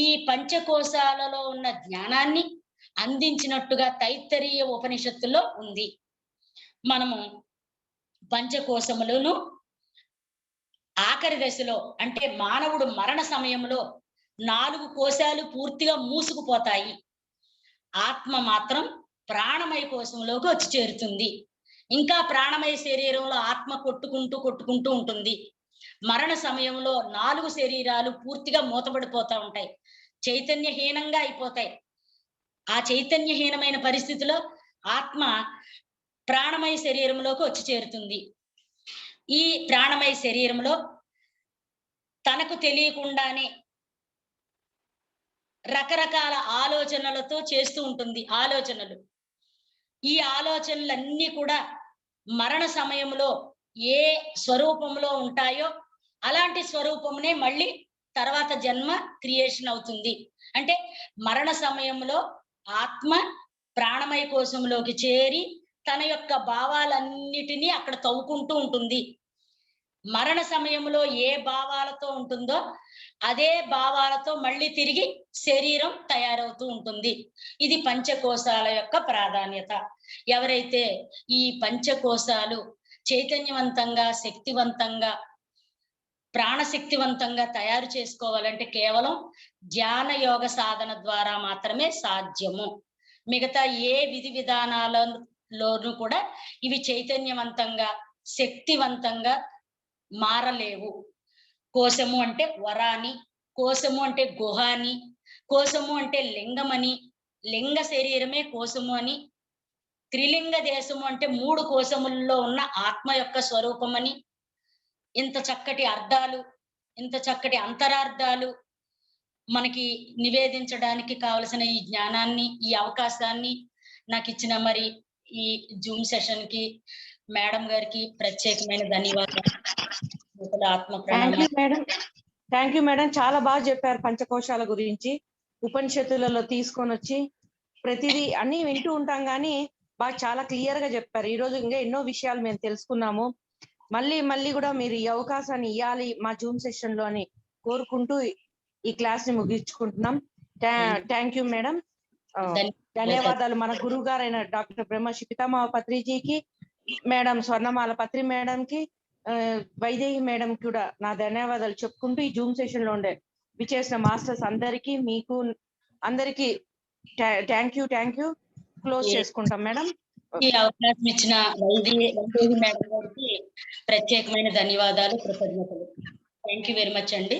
ఈ పంచకోశాలలో ఉన్న జ్ఞానాన్ని అందించినట్టుగా తైత్తరీయ ఉపనిషత్తులో ఉంది. మనము పంచకోశములను ఆఖరి దశలో అంటే మానవుడు మరణ సమయంలో 4 కోశాలు పూర్తిగా మూసుకుపోతాయి. ఆత్మ మాత్రం ప్రాణమయ కోశంలోకి వచ్చి చేరుతుంది. ఇంకా ప్రాణమయ శరీరంలో ఆత్మ కొట్టుకుంటూ ఉంటుంది. మరణ సమయంలో 4 శరీరాలు పూర్తిగా మూతబడిపోతా ఉంటాయి, చైతన్యహీనంగా అయిపోతాయి. ఆ చైతన్యహీనమైన పరిస్థితిలో ఆత్మ ప్రాణమయ శరీరంలోకి వచ్చి చేరుతుంది. ఈ ప్రాణమయ శరీరంలో తనకు తెలియకుండానే రకరకాల ఆలోచనలతో చేస్తూ ఉంటుంది. ఈ ఆలోచనలన్నీ కూడా మరణ సమయంలో ఏ స్వరూపంలో ఉంటాయో అలాంటి స్వరూపమునే మళ్ళీ తర్వాత జన్మ క్రియేషన్ అవుతుంది. అంటే మరణ సమయంలో ఆత్మ ప్రాణమయ కోశంలోకి చేరి తన యొక్క భావాలన్నిటినీ అక్కడ తవ్వుకుంటూ ఉంటుంది. మరణ సమయంలో ఏ భావాలతో ఉంటుందో అదే భావాలతో మళ్ళీ తిరిగి శరీరం తయారవుతూ ఉంటుంది. ఇది పంచకోశాల యొక్క ప్రాధాన్యత. ఎవరైతే ఈ పంచకోశాలు చైతన్యవంతంగా శక్తివంతంగా ప్రాణశక్తివంతంగా తయారు చేసుకోవాలంటే కేవలం ధ్యాన యోగ సాధన ద్వారా మాత్రమే సాధ్యము. మిగతా ఏ విధి విధానాలలోనూ కూడా ఇవి చైతన్యవంతంగా, శక్తివంతంగా మారలేవు. కోశము అంటే వరాని, కోశము అంటే గుహ అని, కోశము అంటే లింగమని, లింగ శరీరమే కోశము అని, త్రిలింగ దేశము అంటే 3 కోశముల్లో ఉన్న ఆత్మ యొక్క స్వరూపమని, ఇంత చక్కటి అర్థాలు, ఇంత చక్కటి అంతరార్థాలు మనకి నివేదించడానికి కావలసిన ఈ జ్ఞానాన్ని, ఈ అవకాశాన్ని నాకిచ్చిన మరి ఈ జూమ్ సెషన్‌కి మేడం గారికి ప్రత్యేకమైన ధన్యవాదాలు. ఆత్మ థ్యాంక్ యూ ప్రణామాలు. మేడం. Thank you madam. చాలా బాగా చెప్పారు పంచకోశాల గురించి. ఉపనిషత్తులలో తీసుకొనొచ్చి ప్రతిదీ అన్ని వింటూ ఉంటాం గానీ బాగా చాలా క్లియర్ గా చెప్పారు. ఈ రోజు ఇంకా ఎన్నో విషయాలు మేము తెలుసుకున్నాము. మళ్ళీ కూడా మీరు ఈ అవకాశాన్ని ఇవ్వాలి మా జూమ్ సెషన్ లో అని కోరుకుంటూ ఈ క్లాస్ ని ముగించుకుంటున్నాం. Thank you madam. ధన్యవాదాలు మన గురువు గారైన డాక్టర్ బ్రహ్మశ్రీ పితామహ పత్రిజీకి, మేడం స్వర్ణమాల పత్రి మేడం కి, వైదేహి మేడం కూడా నా ధన్యవాదాలు చెప్పుకుంటూ ఈ జూమ్ సెషన్ లో ఉండే విచేసిన మాస్టర్స్ అందరికీ, మీకు అందరికీ థ్యాంక్ యూ క్లోజ్ చేసుకుంటాం మేడం. ఈ అవకాశం ఇచ్చిన వైదేహి మేడం గారికి ప్రత్యేకమైన ధన్యవాదాలు, కృతజ్ఞతలు. థ్యాంక్ యూ వెరీ మచ్ అండి.